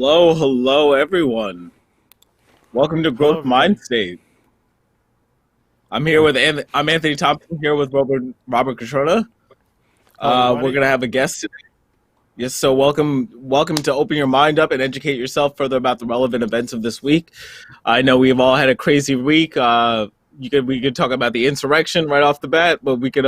Hello, everyone. Welcome to Hello, Growth everybody. Mind State. I'm Anthony Thompson here with Robert Catrona. Hello, We're everybody. gonna have a guest today. Yes, so welcome to open your mind up and educate yourself further about the relevant events of this week. I know we've all had a crazy week. We could talk about the insurrection right off the bat, but we could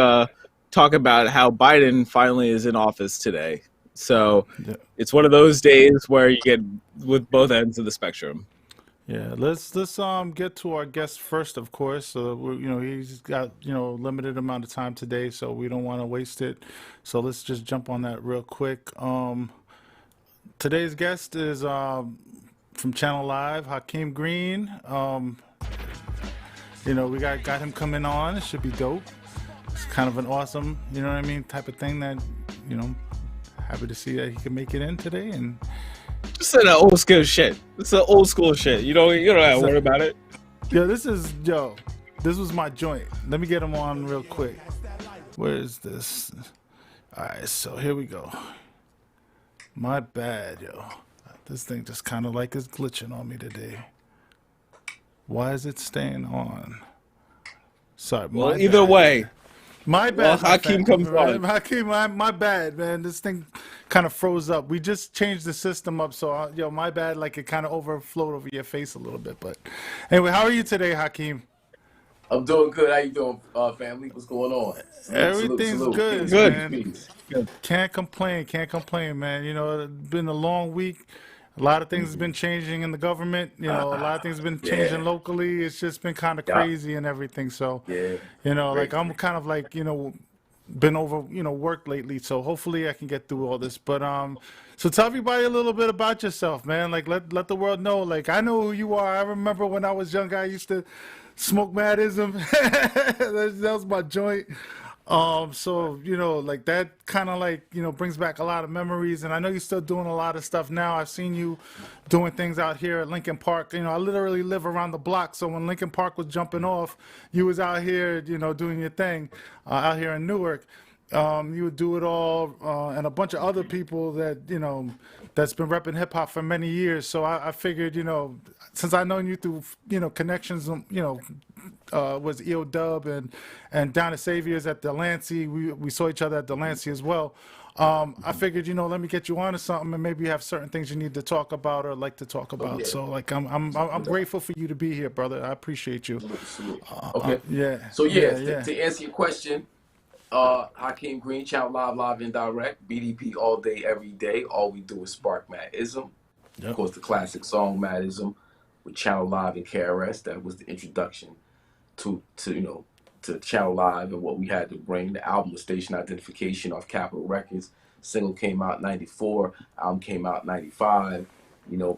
talk about how Biden finally is in office today. So Yeah, it's one of those days where you get with both ends of the spectrum. yeah. Let's get to our guest first, of course. So he's got limited amount of time today, so we don't want to waste it. So let's just jump on that real quick. Today's guest is from Channel Live, Hakim Green. We got him coming on. It should be dope. It's kind of an awesome, type of thing that you know. Happy to see that he can make it in today, and Just that old school shit. It's an old school shit. You don't have to worry about it. this was my joint. Let me get him on real quick. Where is this? All right, so here we go. My bad, yo. This thing just kind of like is glitching on me today. Why is it staying on? Sorry, Well, my either bad. way, My well, bad, my Hakeem comes on. Hakeem, my bad, man. This thing kind of froze up. We just changed the system up, so my bad. Like it kind of overflowed over your face a little bit. But anyway, how are you today, Hakeem? I'm doing good. How you doing, family? What's going on? Salute, salute, Everything's salute. good, Peace, peace, Good. man. peace. Good. Can't complain, man. It's been a long week. A lot of things has been changing in the government. A lot of things have been changing Yeah, locally. It's just been kind of yeah, crazy and everything. So, yeah. like Great. I'm kind of like, been over, work lately. So hopefully I can get through all this. But so tell everybody a little bit about yourself, man. Like let the world know. Like I know who you are. I remember when I was young, I used to smoke madism. That was my joint. So like that kind of like brings back a lot of memories, and I know you're still doing a lot of stuff now. I've seen you doing things out here at Lincoln Park. I literally live around the block, so when Lincoln Park was jumping off, you was out here, doing your thing out here in Newark. You would do it all, and a bunch of other people that that's been repping hip hop for many years. So I figured, since I known you through connections, was EO Dub and down at Savior's at Delancey. We saw each other at Delancey as well. I figured, let me get you on to something, and maybe you have certain things you need to talk about or like to talk Oh about. yeah, So like I'm grateful for you to be here, brother. I appreciate you. salute, salute. Okay. Yeah, So yeah, yes, yeah. to answer your question, Hakeem Green, Channel Live, live and direct, BDP all day, every day. All we do is spark Madism. Of Yep. course, the classic song Madism with Channel Live and KRS. That was the introduction to Channel Live and what we had to bring. The album was Station Identification off Capitol Records. Single came out in '94. Album came out in '95.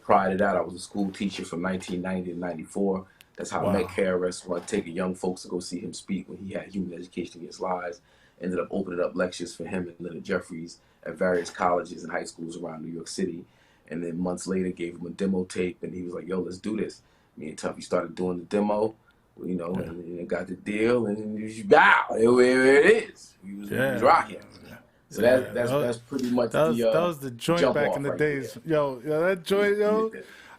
Prior to that, I was a school teacher from 1990 to '94. That's how I met Wow. KRS. When I taking young folks to go see him speak when he had Human Education Against Lies. Ended up opening up lectures for him and Leonard Jeffries at various colleges and high schools around New York City. And then months later, gave him a demo tape, and he was like, "Yo, let's do this." Me and Tuffy started doing the demo, Yeah. and got the deal, and wow, here it is. We was Yeah. rocking. So Yeah. that's pretty much That was the the joint jump back in off the right there. days. Yo, that joint, Yeah, yo.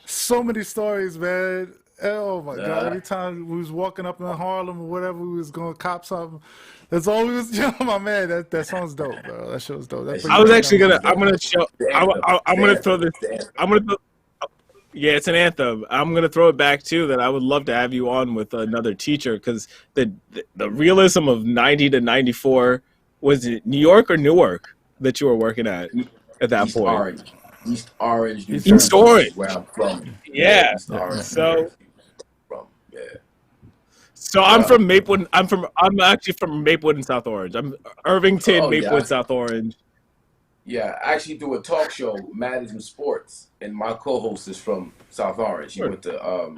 So many stories, man. Oh my God. uh, Every time we was walking up in Harlem or whatever, we was going to cop something. That's all we was, my man, that song's dope, bro. That shit was dope. That that brings I shit was back dope. actually That gonna. memories. shit I'm dope. gonna show. The anthem. I'm The gonna throw anthem. this. The anthem. I'm gonna. Yeah, it's an anthem. I'm gonna throw it back too. That I would love to have you on with another teacher because the realism of '90 to '94 was it New York or Newark that you were working at that East point? Orange, East Orange, New Eastern. East Jersey is where Orange. I'm from. Yeah, Yeah. East Yeah, Orange, yeah, New yeah. So Jersey. From yeah, I'm yeah. from Maplewood. I'm actually from Maplewood and South Orange. I'm Irvington, Oh yeah, Maplewood, South Orange. yeah. I actually do a talk show, Management Sports, and my co-host is from South Orange. Word. He went to Oh,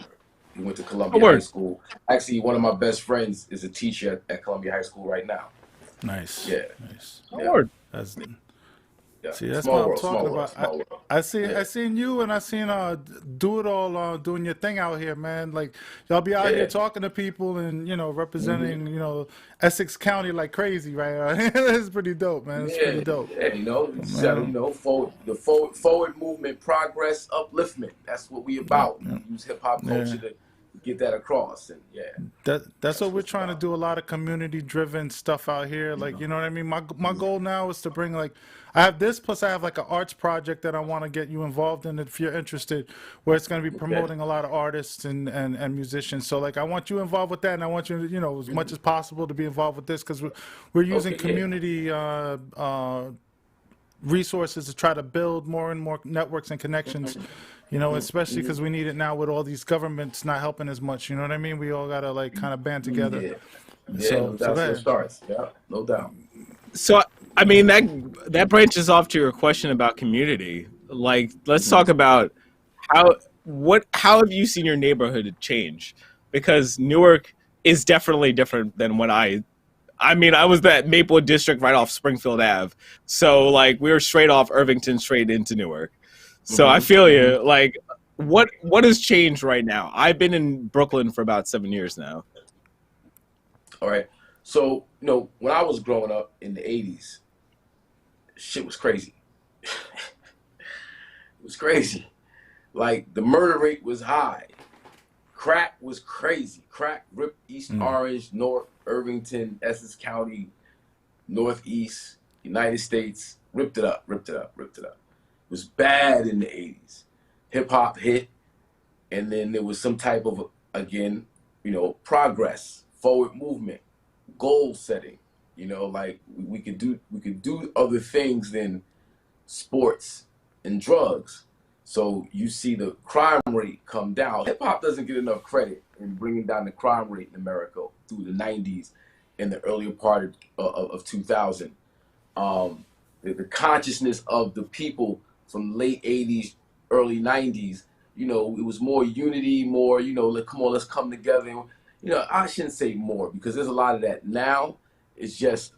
Columbia High word. School. Actually, one of my best friends is a teacher at Columbia High School right now. Nice. Yeah, Nice. Oh, yeah. word. That's Yeah. See, that's what Small I'm world, talking small world, about. small world. I Yeah. seen you and I seen Do It All doing your thing out here, man. Like y'all be out here Yeah. talking to people and Hmm. representing Essex County like crazy, right? That's pretty dope, man. It's pretty Yeah, dope, yeah, you just gotta, man. forward movement, progress, upliftment. That's what we Yeah, about. yeah, We use hip hop yeah. culture to get that across, and yeah, That's that's what what we're it's trying to about. do. A lot of community driven stuff out here. Like, you know what I mean? My Mhm. goal now is to bring like I have this plus I have like an arts project that I want to get you involved in if you're interested, where it's going to be Okay, promoting a lot of artists and musicians. So like I want you involved with that, and I want you, as much mhm. as possible to be involved with this because we're using Okay, yeah, community resources to try to build more and more networks and connections. Especially hmm because we need it now with all these governments not helping as much. You know what I mean? We all gotta like kind of band together. yeah, yeah. So No so doubt, go still ahead. starts. Yeah, no doubt. So I mean that branches off to your question about community. Like, let's Hmm. talk about how have you seen your neighborhood change? Because Newark is definitely different than when I mean, I was that Maplewood district right off Springfield Ave. So like we were straight off Irvington straight into Newark. So I Hmm. feel Hmm. you. Like what has changed right now? I've been in Brooklyn for about 7 years now. All right. So when I was growing up in the '80s, shit was crazy. It was crazy. Like the murder rate was high. Crack was crazy. Crack ripped East Mm. Orange, North Irvington, Essex County, Northeast, United States. Ripped it up, ripped it up, ripped it up. It was bad in the '80s. Hip hop hit, and then there was some type of, again, progress, forward movement, goal setting. Like we could do other things than sports and drugs. So you see the crime rate come down. Hip hop doesn't get enough credit in bringing down the crime rate in America through the '90s and the earlier part of 2000. Um, the consciousness of the people from late '80s, early '90s. It was more unity, more come on, let's come together. I shouldn't say more because there's a lot of that now. It's just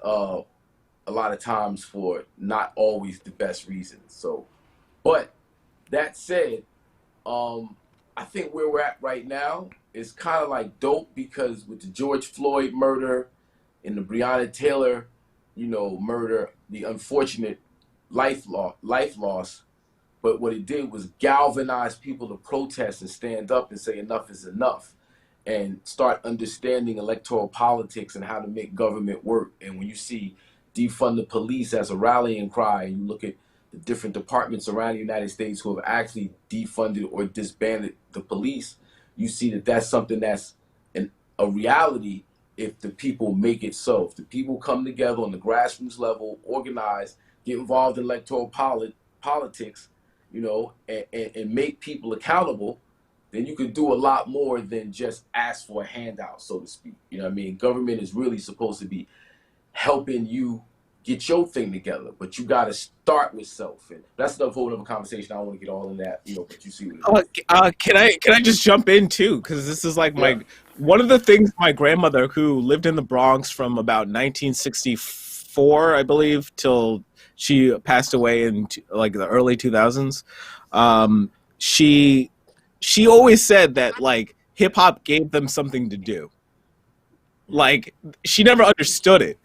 a lot of times for not always the best reasons. So, but that said, um, I think where we're at right now is kind of like dope because with the George Floyd murder and the Breonna Taylor, murder, the unfortunate life loss. But what it did was galvanize people to protest and stand up and say enough is enough and start understanding electoral politics and how to make government work. And when you see defund the police as a rallying cry, and you look at the different departments around the United States who have actually defunded or disbanded the police, you see that that's something that's a reality if the people make it so. If the people come together on the grassroots level, organize, get involved in electoral politics, and make people accountable, then you could do a lot more than just ask for a handout, so to speak. You know what I mean? Government is really supposed to be helping you get your thing together, but you got to start with self. And that's another whole other conversation. I don't want to get all in that, but you see what it is. Can I just jump in too? Because this is like Yeah. my one of the things my grandmother, who lived in the Bronx from about 1964, I believe, till she passed away in like the early 2000s. Um, she she always said that like hip hop gave them something to do. Mm-hmm. Like she never understood it,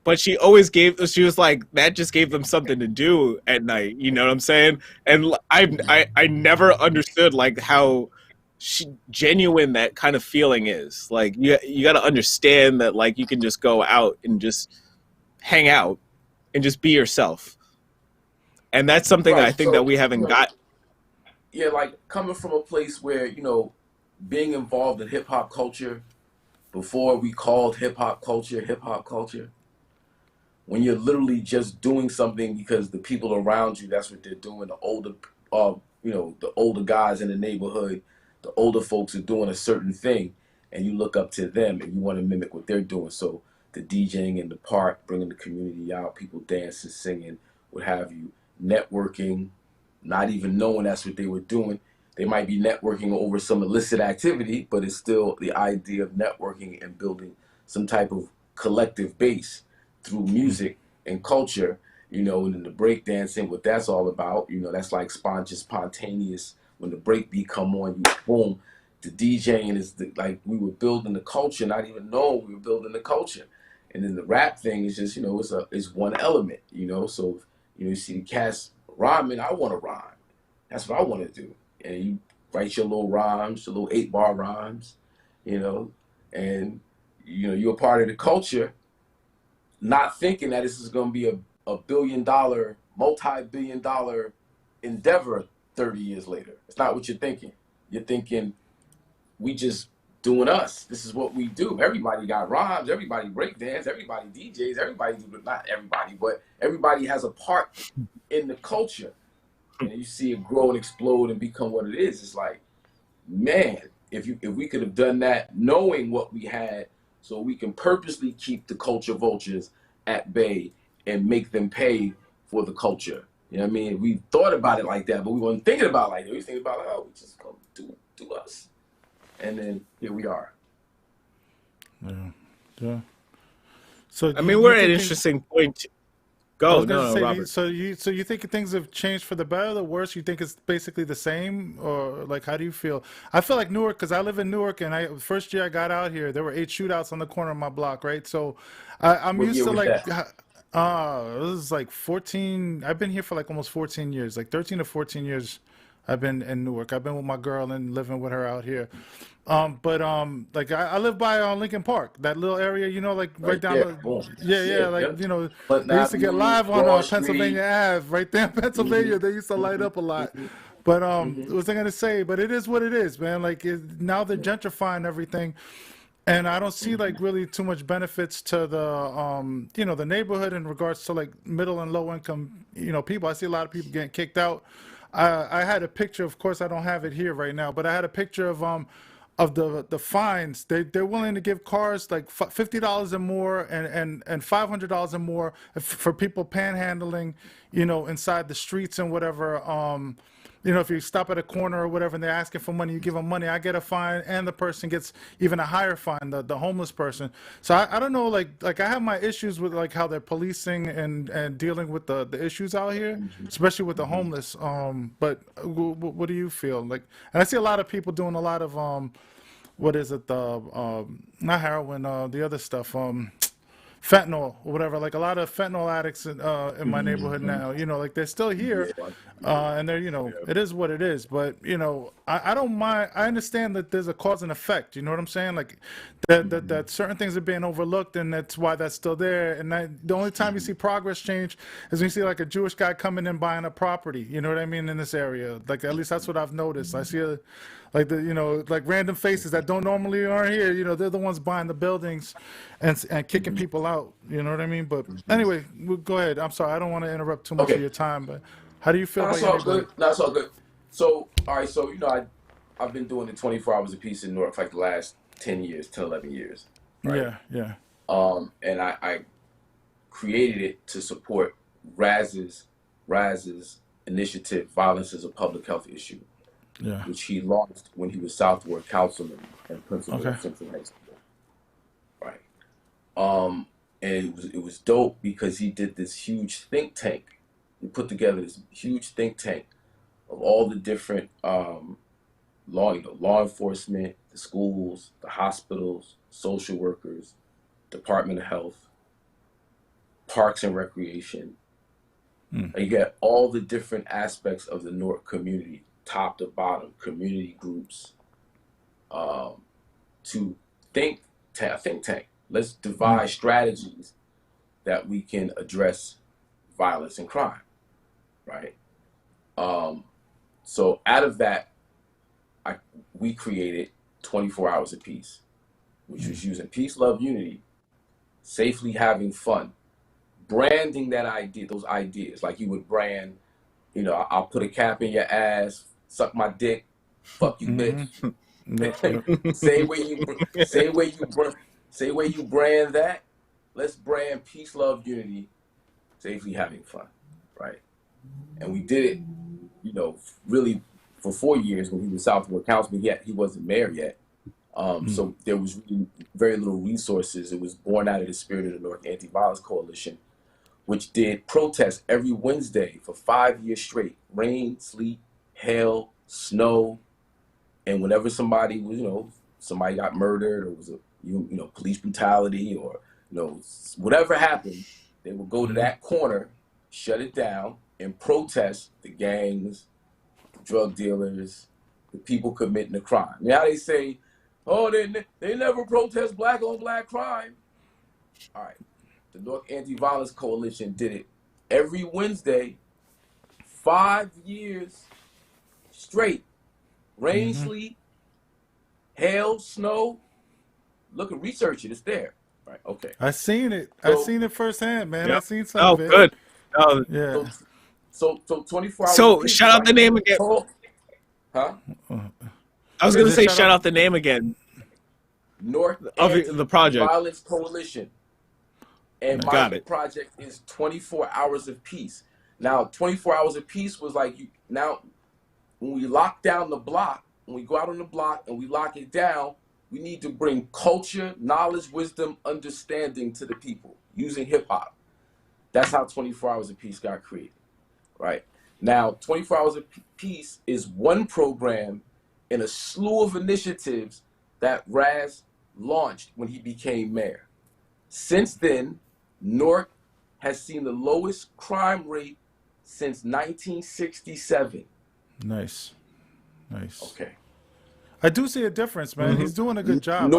but she was like that just gave them something to do at night, you know what I'm saying? And I never understood like how genuine that kind of feeling is. Like you got to understand that like you can just go out and just hang out and just be yourself, and that's something I Right. think that So, we haven't got. yeah, like coming from a place where, being involved in hip hop culture before we called hip hop culture, when you're literally just doing something because the people around you, that's what they're doing. The older guys in the neighborhood, the older folks are doing a certain thing, and you look up to them and you want to mimic what they're doing. So the DJing in the park, bringing the community out, people dancing, singing, what have you, networking, not even knowing that's what they were doing. They might be networking over some illicit activity, but it's still the idea of networking and building some type of collective base through music and culture. and then the break dancing, what that's all about, that's like just spontaneous. When the break beat come on, you boom. The DJing is like we were building the culture, not even knowing we were building the culture. And then the rap thing is just, it's one element, So, you see the cats rhyming, I want to rhyme. That's what I want to do. And you write your little rhymes, your little 8-bar rhymes, and, you're a part of the culture, not thinking that this is going to be a billion-dollar, multi-billion-dollar endeavor 30 years later. It's not what you're thinking. You're thinking, we just doing us. This is what we do. Everybody got rhymes. Everybody breakdance. Everybody DJs. Everybody not everybody, but everybody has a part in the culture. And you see it grow and explode and become what it is. It's like, man, if we could have done that, knowing what we had, so we can purposely keep the culture vultures at bay and make them pay for the culture. You know what I mean? We thought about it like that, but we weren't thinking about it like that. We were thinking about, we just gonna do us. And then here we are. Yeah. So we're at an interesting point. Go. No, Robert. So you think things have changed for the better or the worse? You think it's basically the same, or like how do you feel? I feel like Newark, because I live in Newark, and first year I got out here, there were 8 shootouts on the corner of my block, right? So I'm What used year to was like. that? It was like 14. I've been here for like almost 14 years, like 13 to 14 years. I've been in Newark. I've been with my girl and living with her out here. But like I live by Lincoln Park, that little area, like right down there. the, Boom. yeah, like Yep. they used to get live on Broad Pennsylvania Ave, right there in Pennsylvania. They used to light up a lot. But what was I gonna say? But it is what it is, man. Like now they're gentrifying everything. And I don't see like really too much benefits to the the neighborhood in regards to like middle and low income people. I see a lot of people getting kicked out. I had a picture, of course I don't have it here right now, but I had a picture of the fines. They're willing to give cars like $50 or more and $500 or more for people panhandling, inside the streets and whatever. If you stop at a corner or whatever and they're asking for money, you give them money, I get a fine, and the person gets even a higher fine, the homeless person. So I don't know, like I have my issues with like how they're policing and dealing with the issues out here, especially with the homeless. But what do you feel like? And I see a lot of people doing a lot of what is it, the not heroin, the other stuff, fentanyl or whatever. Like a lot of fentanyl addicts in my neighborhood now, like they're still here, and they're, it is what it is. But I don't mind. I understand that there's a cause and effect. You know what I'm saying? Like that certain things are being overlooked, and that's why that's still there. And the only time you see progress change is when you see like a Jewish guy coming in buying a property. You know what I mean? In this area, like at least that's what I've noticed. I see like like random faces that don't normally are here. They're the ones buying the buildings and kicking people out. You know what I mean? But anyway, go ahead. I'm sorry. I don't want to interrupt too much of your time, but how do you feel about your neighborhood? That's all good. So, all right. So, I've been doing the 24 hours a piece in Newark for like the last 10 years, 10, 11 years. Right? Yeah. And I created it to support Raz's initiative, Violence is a Public Health Issue. Yeah. Which he launched when he was Southward councilman and principal at Central High School. Right. And it was dope because he did this huge think tank. He put together this huge think tank of all the different law enforcement, the schools, the hospitals, social workers, Department of Health, Parks and Recreation. And you get all the different aspects of the Newark community, top to bottom, community groups, to think tank. Let's devise strategies that we can address violence and crime, right? So out of that, we created 24 hours of peace, which was using peace, love, unity, safely having fun, branding those ideas, like you would brand, I'll put a cap in your ass, suck my dick, fuck you, bitch. Say where you brand that. Let's brand peace, love, unity, safely having fun, right? And we did it, really for 4 years when he was Southward councilman. He wasn't mayor yet. So there was really very little resources. It was born out of the spirit of the North Anti-Violence Coalition, which did protests every Wednesday for 5 years straight. Rain, sleet, hail, snow, and whenever somebody was, somebody got murdered or was police brutality or whatever happened, they would go to that corner, shut it down, and protest the gangs, the drug dealers, the people committing the crime. Now they say, oh, they never protest black on black crime. All right. The Newark Anti-Violence Coalition did it every Wednesday, 5 years straight. Rain, sleet, hail, snow. Look and research it. It's there. Right. Okay. I seen it. So, I seen it firsthand, man. Yep. I seen some Oh, of it. good. Oh, Yeah. So 24 hours. so shout out the name again. Huh? I was going to say shout out the name again Newark of the project. Violence Coalition. And my project is 24 Hours of Peace. Now, 24 Hours of Peace was like, now, when we lock down the block, when we go out on the block and we lock it down, we need to bring culture, knowledge, wisdom, understanding to the people using hip hop. That's how 24 Hours of Peace got created, right? Now, 24 Hours of Peace is one program in a slew of initiatives that Raz launched when he became mayor. Since then, Newark has seen the lowest crime rate since 1967. Nice. Okay. I do see a difference, man. He's doing a good job.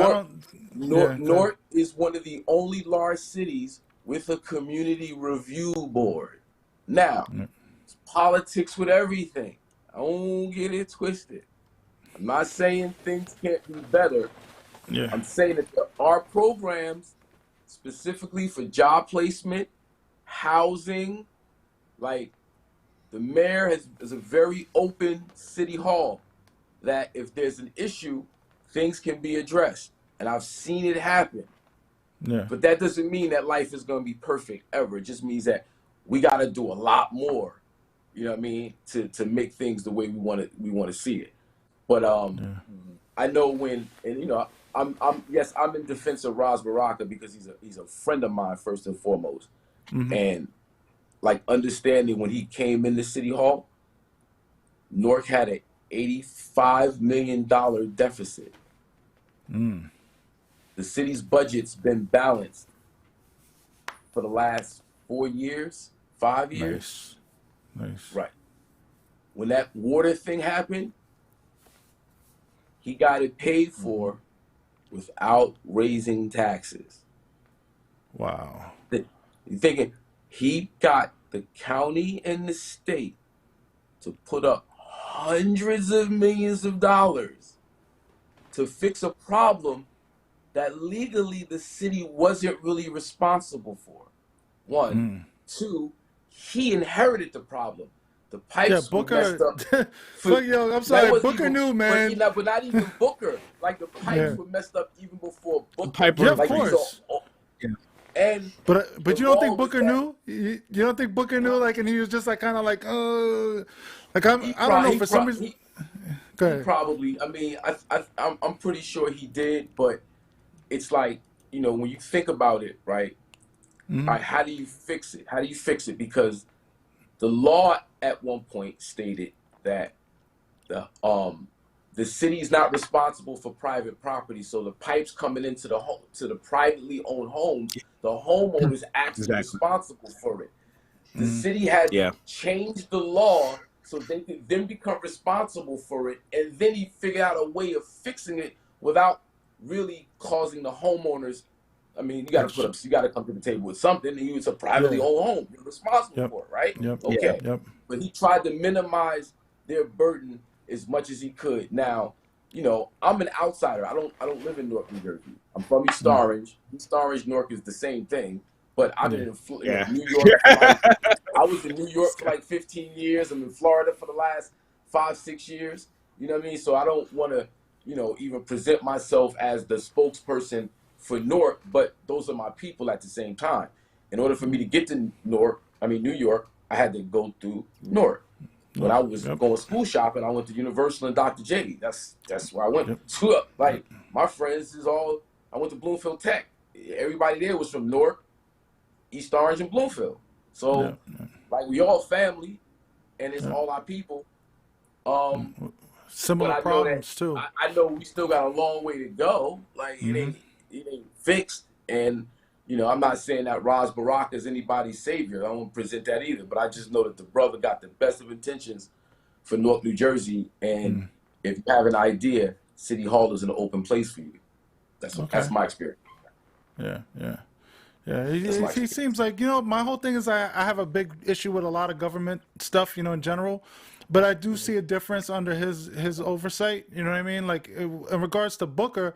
Newark is one of the only large cities with a community review board. Now, it's politics with everything. I don't get it twisted. I'm not saying things can't be better. Yeah. I'm saying that there are programs specifically for job placement, housing. Like, the mayor is a very open city hall that if there's an issue, things can be addressed. And I've seen it happen. Yeah. But that doesn't mean that life is going to be perfect ever. It just means that we got to do a lot more, you know what I mean, to make things the way we want to see it. But I know when, and I'm in defense of Ras Baraka because he's a friend of mine first and foremost. And like understanding when he came into City Hall, Newark had a $85 million deficit. The city's budget's been balanced for the last 4 years, 5 years. Nice. Right. When that water thing happened, he got it paid for without raising taxes. Wow. You're thinking he got the county and the state to put up hundreds of millions of dollars to fix a problem that legally the city wasn't really responsible for. One. Two, he inherited the problem. The pipes were messed up. I'm sorry, Booker knew, man. But not even Booker. Like, the pipes were messed up even before Booker. Yeah, of course. And but you don't think Booker knew? You don't think Booker knew? Like, and he was just like kind of like, I don't know, for some reason. Go ahead. Probably. I mean, I'm pretty sure he did, but it's like, when you think about it, right? Right, how do you fix it? How do you fix it? Because the law at one point stated that the city is not responsible for private property, so the pipes coming into the privately owned homes, the homeowner is actually responsible for it. The city had changed the law so they could then become responsible for it, and then he figured out a way of fixing it without really causing the homeowners. I mean, you got to come to the table with something. And it's a privately owned home. You're responsible for it, right? Okay. But he tried to minimize their burden as much as he could. Now, I'm an outsider. I don't live in Newark, New Jersey. I'm from East Orange. East Orange, Newark is the same thing. But I've been in New York. I was in New York for like 15 years. I'm in Florida for the last 5-6 years. You know what I mean? So I don't want to, even present myself as the spokesperson for Newark, but those are my people at the same time. In order for me to get to New York, I had to go through Newark. When I was going school shopping, I went to Universal and Dr. J. That's where I went. Like, my friends I went to Bloomfield Tech. Everybody there was from Newark, East Orange, and Bloomfield. Yeah. So, like, we all family, and it's Yeah. all our people. Um, but Similar I know that problems too. I know we still got a long way to go. Like, Hmm. it ain't fixed. And I'm not saying that Ras Baraka is anybody's savior. I don't present that either. But I just know that the brother got the best of intentions for Newark, New Jersey. And Mm. if you have an idea, City Hall is an open place for you. That's Okay. my experience. Yeah. Yeah. Yeah, That's my he experience. seems like, my whole thing is I have a big issue with a lot of government stuff, in general, but I do see a difference under his oversight, you know what I mean? Like in regards to Booker,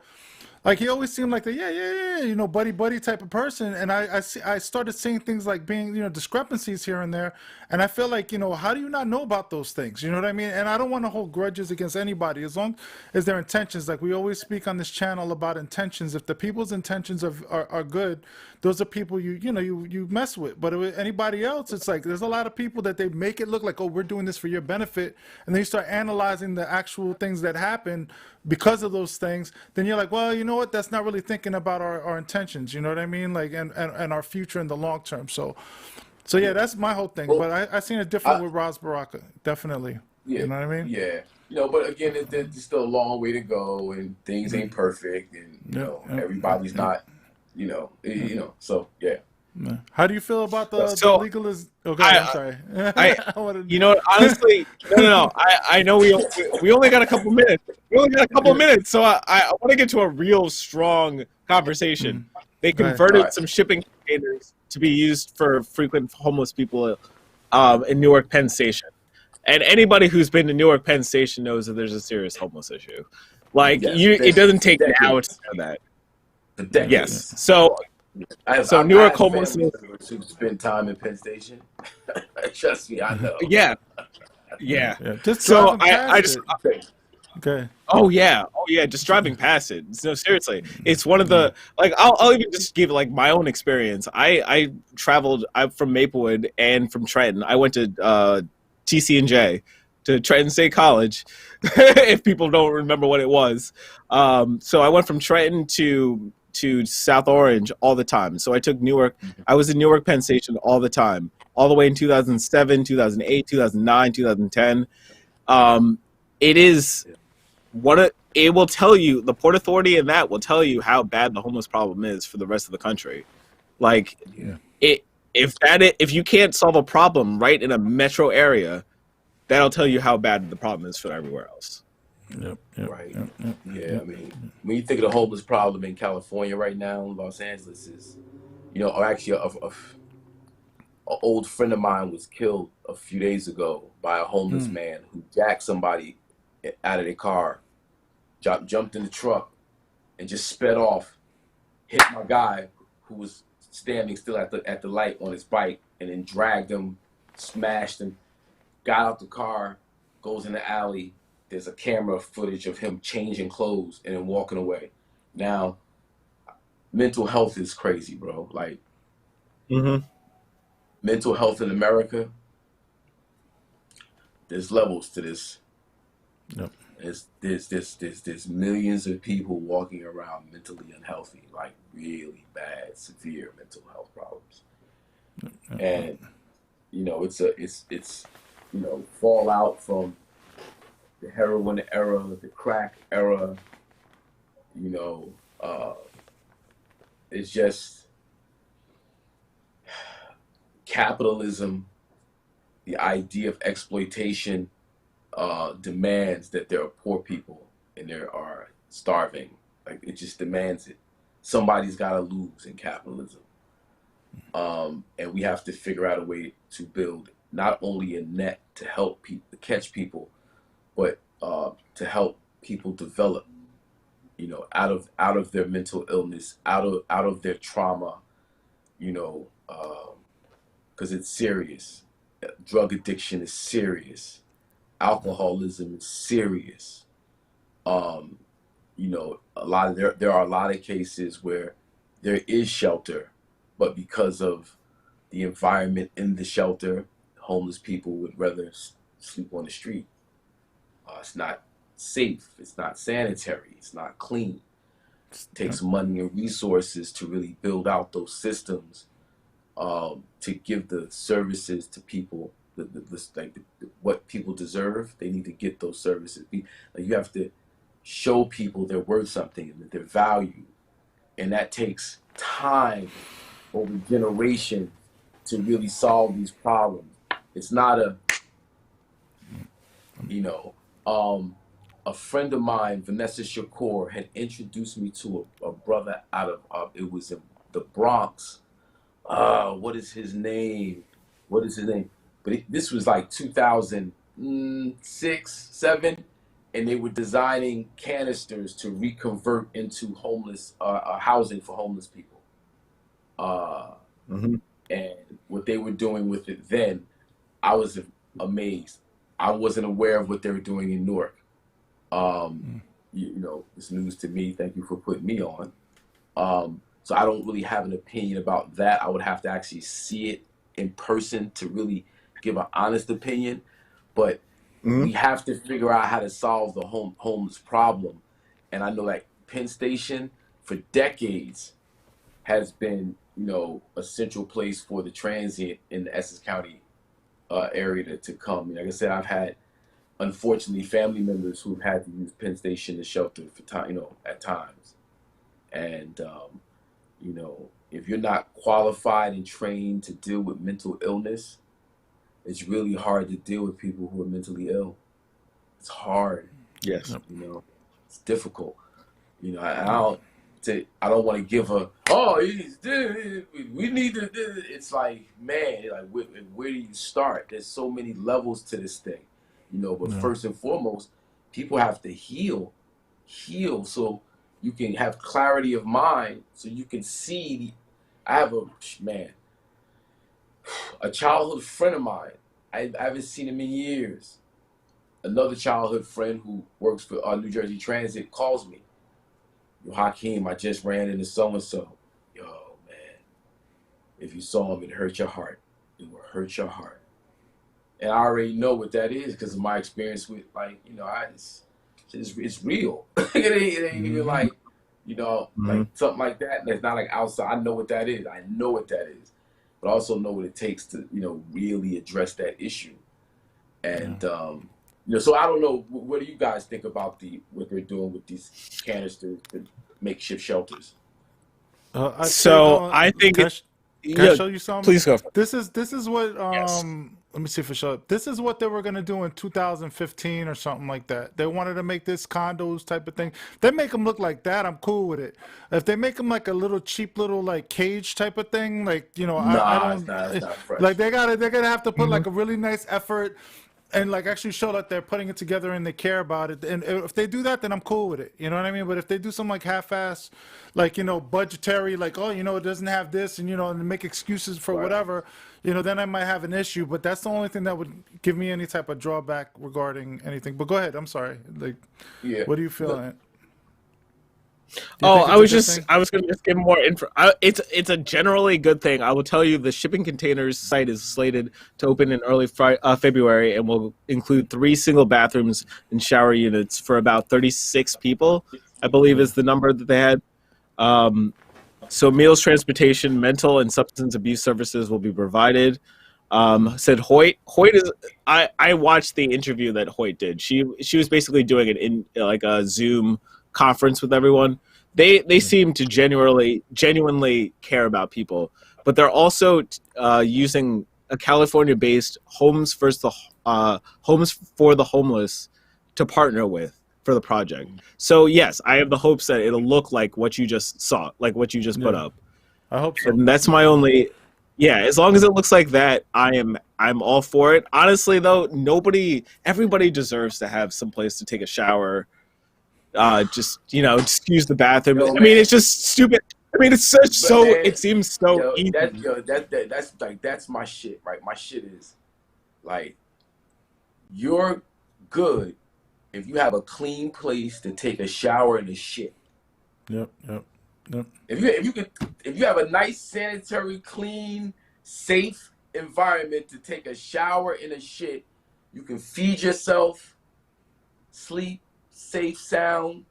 like he always seemed like the yeah, buddy buddy type of person, and I started seeing things like being discrepancies here and there, and I feel like how do you not know about those things? You know what I mean? And I don't want to hold grudges against anybody as long as their intentions. Like we always speak on this channel about intentions. If the people's intentions are good, those are people you mess with. But with anybody else, it's like there's a lot of people that they make it look like, oh, we're doing this for your benefit, and then you start analyzing the actual things that happen because of those things. Then you're like, well, you know what? That's not really thinking about our intentions. You know what I mean? Like and our future in the long term. So yeah, Yeah. that's my whole thing. Well, But I seen it different I with Ras Baraka, definitely. yeah, You know what I mean? yeah. But again, there's still a long way to go, and things ain't perfect, and Yep, yep, yep, everybody's yep. not, So yeah. Yeah. How do you feel about the So legaliz? Oh, go ahead. I'm I sorry. I I wanted. you know what, honestly, no. I know we only got a couple minutes. We only got a couple Yeah. minutes, so I want to get to a real strong conversation. They Go ahead. All converted right. some shipping containers to be used for frequent homeless people in Newark Penn Station. And anybody who's been to Newark Penn Station knows that there's a serious homeless issue. Like Yes, it doesn't for take now to decades. know that. For Yeah. Yes. decades. So I Newark have family homelessness. members who spend time in Penn Station. Trust me, I know. Yeah, Yeah. yeah. Yeah. Just So driving I past just it. Okay. oh yeah, just driving past it. No, seriously, it's one of the like I'll even just give like my own experience. I traveled. I'm from Maplewood and from Trenton. I went to TC&J, to Trenton State College, if people don't remember what it was. So I went from Trenton to South Orange all the time. So I took Newark. I was in Newark Penn Station all the time, all the way in 2007, 2008, 2009, 2010. It is it will tell you, the Port Authority and that will tell you how bad the homeless problem is for the rest of the country. Like Yeah. if you can't solve a problem right in a metro area, that'll tell you how bad the problem is for everywhere else. Yep. Yep. Right. Yep. Yep. Yeah. I mean, when you think of the homeless problem in California right now, Los Angeles is, or actually, an old friend of mine was killed a few days ago by a homeless man who jacked somebody out of their car, jumped in the truck, and just sped off, hit my guy who was standing still at the light on his bike, and then dragged him, smashed him, got out the car, goes in the alley. There's a camera footage of him changing clothes and then walking away. Now, mental health is crazy, bro. Like, Mm-hmm. mental health in America, there's levels to this. Yep. There's millions of people walking around mentally unhealthy, like really bad, severe mental health problems. And it's fallout from the heroin era, the crack era. You know, it's just capitalism. The idea of exploitation demands that there are poor people and there are starving. Like, it just demands it. Somebody's got to lose in capitalism. And we have to figure out a way to build not only a net to help people catch people, but to help people develop, out of their mental illness, out of their trauma, because it's serious. Drug addiction is serious. Alcoholism is serious. There are a lot of cases where there is shelter, but because of the environment in the shelter, homeless people would rather sleep on the street. It's not safe. It's not sanitary. It's not clean. It takes money and resources to really build out those systems to give the services to people, what people deserve. They need to get those services. Like, you have to show people they're worth something and that they're valued, and that takes time over generation to really solve these problems. It's not a friend of mine, Vanessa Shakur, had introduced me to a brother out of it was in the Bronx. What is his name? But this was like 2006, 7, and they were designing canisters to reconvert into homeless housing for homeless people. Mhm. And what they were doing with it then, I was amazed. I wasn't aware of what they were doing in Newark. It's news to me. Thank you for putting me on. So I don't really have an opinion about that. I would have to actually see it in person to really give an honest opinion. But we have to figure out how to solve the homeless problem. And I know like Penn Station for decades has been, a central place for the transient in the Essex County area to come. Like I said, I've had, unfortunately, family members who've had to use Penn Station as shelter for time, at times. And if you're not qualified and trained to deal with mental illness, it's really hard to deal with people who are mentally ill. It's hard. Yes. It's difficult. I don't want to give we need to. It's like, man, like where do you start? There's so many levels to this thing, But first and foremost, people have to heal, so you can have clarity of mind, so you can see. I have a childhood friend of mine. I haven't seen him in years. Another childhood friend who works for New Jersey Transit calls me. Yo, Hakim, I just ran into so-and-so. Yo, man, if you saw him, it hurt your heart. It will hurt your heart. And I already know what that is because of my experience with, it's real. it ain't even like, like something like that. And it's not like outside. I know what that is. But I also know what it takes to, really address that issue. And, so I don't know. What do you guys think about what they're doing with these canisters, the makeshift shelters? I think can I show you something? Please go. This is what Yes. let me see for sure. This is what they were gonna do in 2015 or something like that. They wanted to make this condos type of thing. If they make them look like that, I'm cool with it. If they make them like a little cheap little like cage type of thing, like I don't it's not fresh. like they're gonna have to put like a really nice effort and like actually show that they're putting it together and they care about it. And if they do that, then I'm cool with it. You know what I mean? But if they do something like half-ass, like budgetary, like it doesn't have this, and make excuses for whatever, then I might have an issue. But that's the only thing that would give me any type of drawback regarding anything. But go ahead. I'm sorry. Like, what do you feel on it? I was going to just give more info. It's a generally good thing. I will tell you the shipping containers site is slated to open in early February and will include 3 single bathrooms and shower units for about 36 people, I believe is the number that they had. So meals, transportation, mental and substance abuse services will be provided. Said Hoyt is, I watched the interview that Hoyt did. She was basically doing it in like a Zoom conference with everyone. They seem to genuinely care about people, but they're also using a California-based Homes for the Homeless to partner with for the project. So yes, I have the hopes that it'll look like what you just saw, like what you just put up. I hope so. And that's my only. Yeah, as long as it looks like that, I'm all for it. Honestly, though, everybody deserves to have some place to take a shower. Just use the bathroom. I mean, it's just stupid. I mean, it's it seems so easy. That's my shit, right? My shit is like, you're good if you have a clean place to take a shower and a shit. Yep. If you have a nice, sanitary, clean, safe environment to take a shower and a shit, you can feed yourself, sleep, safe, sound.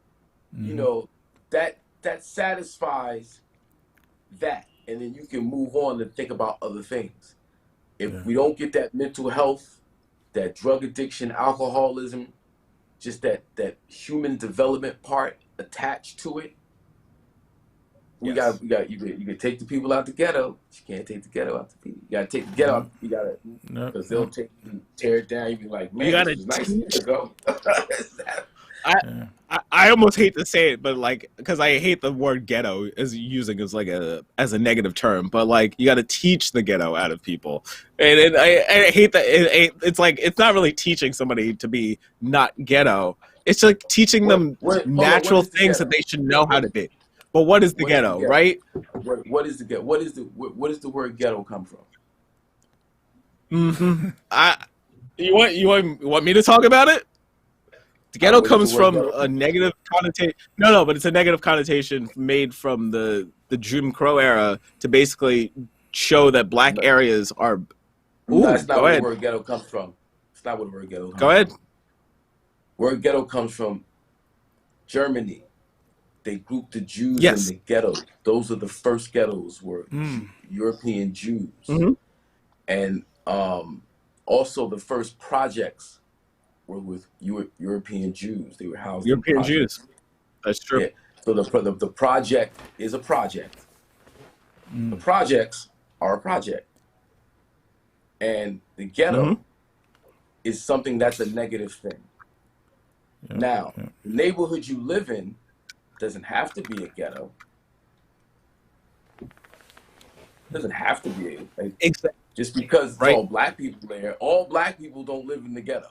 That satisfies that. and then you can move on and think about other things. If Yeah. we don't get that mental health, that drug addiction, alcoholism, just that human development part attached to it, you can take the people out the ghetto. But you can't take the ghetto out the people. You gotta take the ghetto out. You gotta, because they'll tear it down. You be like, man, this was nice years ago. I almost hate to say it, but like, because I hate the word ghetto as using as like as a negative term, but like you got to teach the ghetto out of people, and I hate that it's like it's not really teaching somebody to be not ghetto. It's like teaching them natural things that they should know how to be. But what is the ghetto, right? What is the ghetto? What does the word ghetto come from? Mm-hmm. You want me to talk about it? The ghetto comes from a negative connotation. No, but it's a negative connotation made from the Jim Crow era to basically show that black areas are. That's not where the word ghetto comes from. It's not where the word ghetto comes from. Go ahead. Word ghetto comes from Germany. They grouped the Jews in the ghetto. Those are the first ghettos were European Jews. Mm-hmm. And also the first projects were with European Jews. They were housed European in Jews. That's true. Yeah. So the project is a project. The projects are a project. And the ghetto is something that's a negative thing. Now, the neighborhood you live in doesn't have to be a ghetto. Doesn't have to be exactly. Just because it's all black people there. All black people don't live in the ghetto.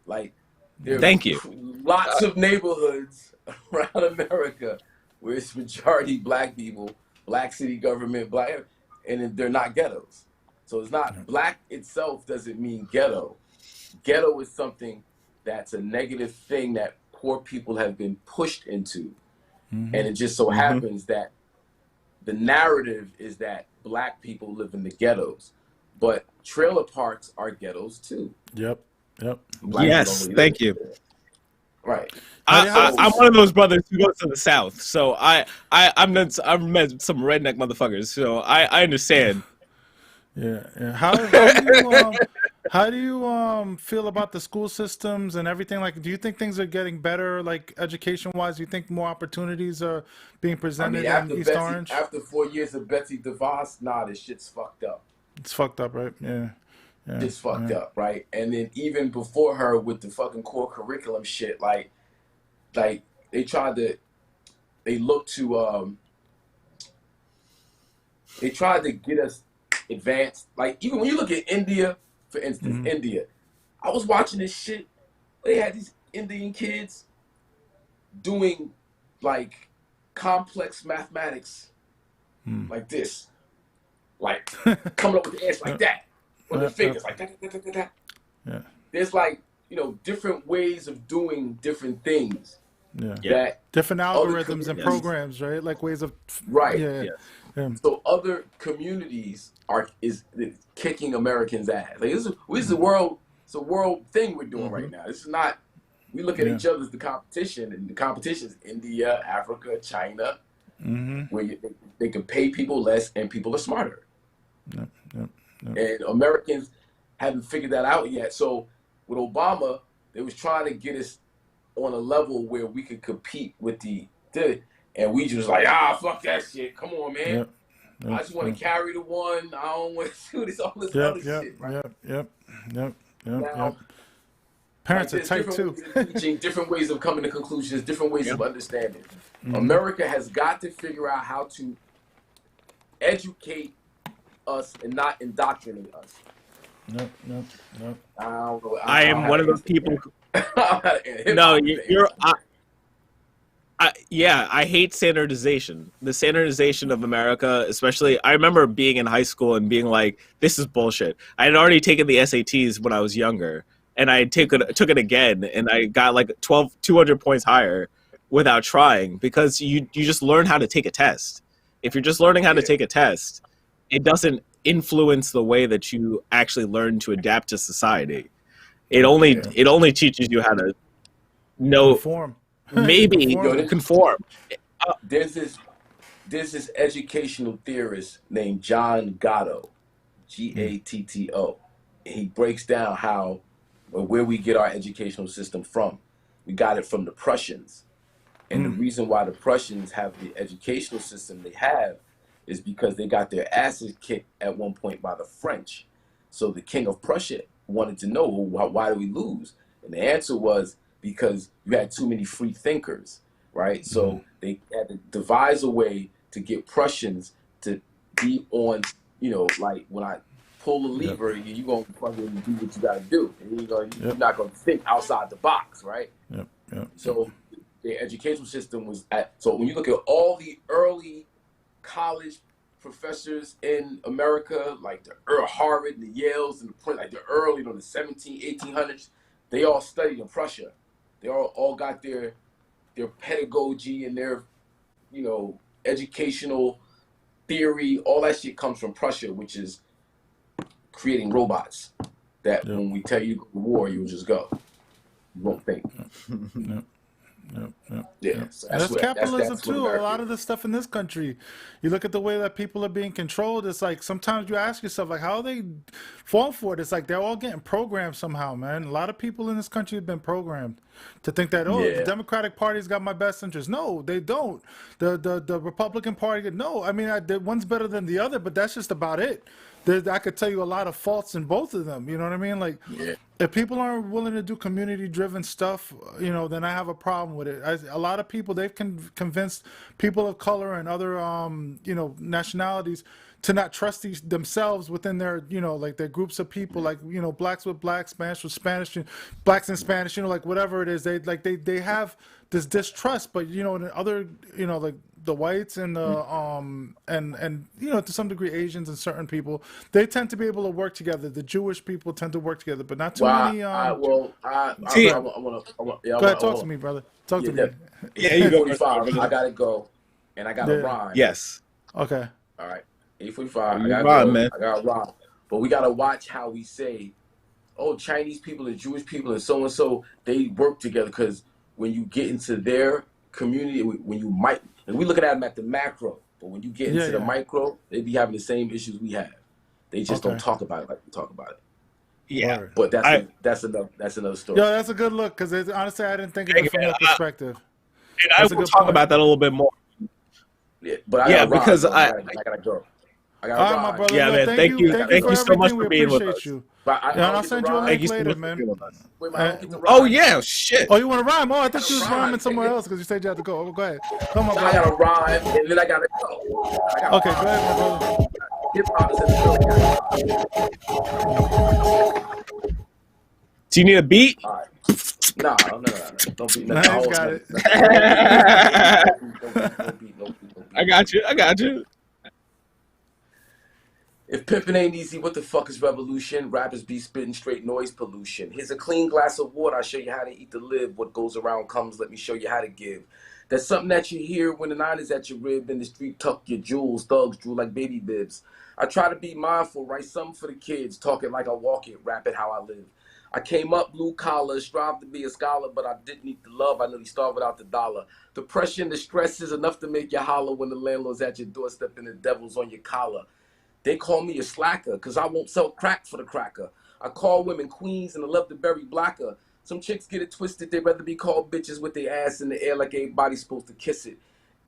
Like, there are lots of neighborhoods around America where it's majority black people, black city government, black, and they're not ghettos. So it's not black itself doesn't mean ghetto. Ghetto is something that's a negative thing that poor people have been pushed into. And it just so happens that the narrative is that black people live in the ghettos, but trailer parks are ghettos too. Yep. Yes, thank you. Right. I'm one of those brothers who goes to the South, so I've met some redneck motherfuckers, so I understand. Yeah. How do you feel about the school systems and everything? Like, do you think things are getting better, like education-wise? Do you think more opportunities are being presented in East Orange? After 4 years of Betsy DeVos, this shit's fucked up. It's fucked up, right? Yeah. It's fucked up, right? And then even before her with the fucking core curriculum shit, like they tried to get us advanced. Like, even when you look at India, for instance, India, I was watching this shit. They had these Indian kids doing like complex mathematics like this, like coming up with the answer like that, with their fingers like that. Yeah. There's like, different ways of doing different things. Yeah. That different algorithms and programs, right? Like ways of So other communities is kicking Americans' ass. Like this is a world. It's a world thing we're doing right now. This is not. We look at each other as the competition, and the competition is India, Africa, China, where they can pay people less and people are smarter. And Americans haven't figured that out yet. So with Obama, they was trying to get us on a level where we could compete with and we just like, fuck that shit. Come on, man. I just want to carry the one. I don't want to do all this other shit. Right? Yep. Parents are tight too. Teaching, different ways of coming to conclusions, different ways of understanding. America has got to figure out how to educate us and not indoctrinate us. No. I am one of those people. No, you're. I hate standardization. The standardization of America, especially. I remember being in high school and being like, "This is bullshit." I had already taken the SATs when I was younger, and I took it again, and I got like 200 points higher without trying, because you just learn how to take a test. If you're just learning how to take a test, it doesn't influence the way that you actually learn to adapt to society. It only teaches you how to know conform. Maybe conform. There's there's this educational theorist named John Gatto, Gatto. He breaks down how or where we get our educational system from. We got it from the Prussians. And the reason why the Prussians have the educational system they have is because they got their asses kicked at one point by the French. So the king of Prussia wanted to know, why do we lose? And the answer was because you had too many free thinkers, right? So they had to devise a way to get Prussians to be on, like when I pull the lever, you're going to fucking do what you got to do. And you're not going to think outside the box, right? So the educational system was so when you look at all the early college professors in America, like the Harvard, the Yales, and like the early, the 1800s, they all studied in Prussia. They all got their pedagogy and their, educational theory. All that shit comes from Prussia, which is creating robots that when we tell you to go to war, you'll just go. You won't think. So that's capitalism too. A lot of the stuff in this country, you look at the way that people are being controlled. It's like sometimes you ask yourself, like, how are they fall for it? It's like they're all getting programmed somehow, man. A lot of people in this country have been programmed to think that the Democratic Party's got my best interest. No, they don't. The Republican Party, no. I mean, one's better than the other, but that's just about it. I could tell you a lot of faults in both of them. You know what I mean? Like, if people aren't willing to do community-driven stuff, then I have a problem with it. A lot of people, they've convinced people of color and other, nationalities to not trust themselves within their, like their groups of people, like, blacks with blacks, Spanish with Spanish, blacks in Spanish, like whatever it is. They have this distrust, but, in other, like, the whites and the and to some degree Asians and certain people, they tend to be able to work together. The Jewish people tend to work together, but not too many. Go ahead, talk to me, brother. Talk to me. Yeah, you go. 45. I gotta go, and I gotta rhyme. Yes. Okay. All right. 8:45. I gotta rhyme, man. I gotta rhyme. But we gotta watch how we say, "Oh, Chinese people and Jewish people and so they work together." Because when you get into their community, when you might. And we looking at them at the macro, but when you get into the micro, they be having the same issues we have. They just don't talk about it like we talk about it. Yeah, but that's another story. Yeah, that's a good look because honestly, I didn't think of it from that perspective. And I will talk about that a little bit more. Yeah, but I because I gotta go. I gotta ride. My brother, man. Thank you so much for being with us. I'll send you a link later, man. Oh yeah, shit. Oh, you want to rhyme? Oh, I thought you was rhyming somewhere else because you said you had to go. Go ahead. Come on, bro. I gotta rhyme and then I gotta go. Okay, go ahead, my brother. Hip hop is in the building. Do you need a beat? All right. No. Don't beat nothing. Nice, got it. No beat. I got you. If pimping ain't easy, what the fuck is revolution? Rappers be spitting straight noise pollution. Here's a clean glass of water. I'll show you how to eat to live. What goes around comes. Let me show you how to give. That's something that you hear when the nine is at your rib. In the street, tuck your jewels. Thugs drool like baby bibs. I try to be mindful, write something for the kids. Talk it like I walk it, rap it how I live. I came up blue collar, strive to be a scholar, but I didn't need the love. I nearly starved without the dollar. The pressure and the stress is enough to make you holler when the landlord's at your doorstep and the devil's on your collar. They call me a slacker because I won't sell crack for the cracker. I call women queens and I love to bury blacker. Some chicks get it twisted. They'd rather be called bitches with their ass in the air like everybody's supposed to kiss it.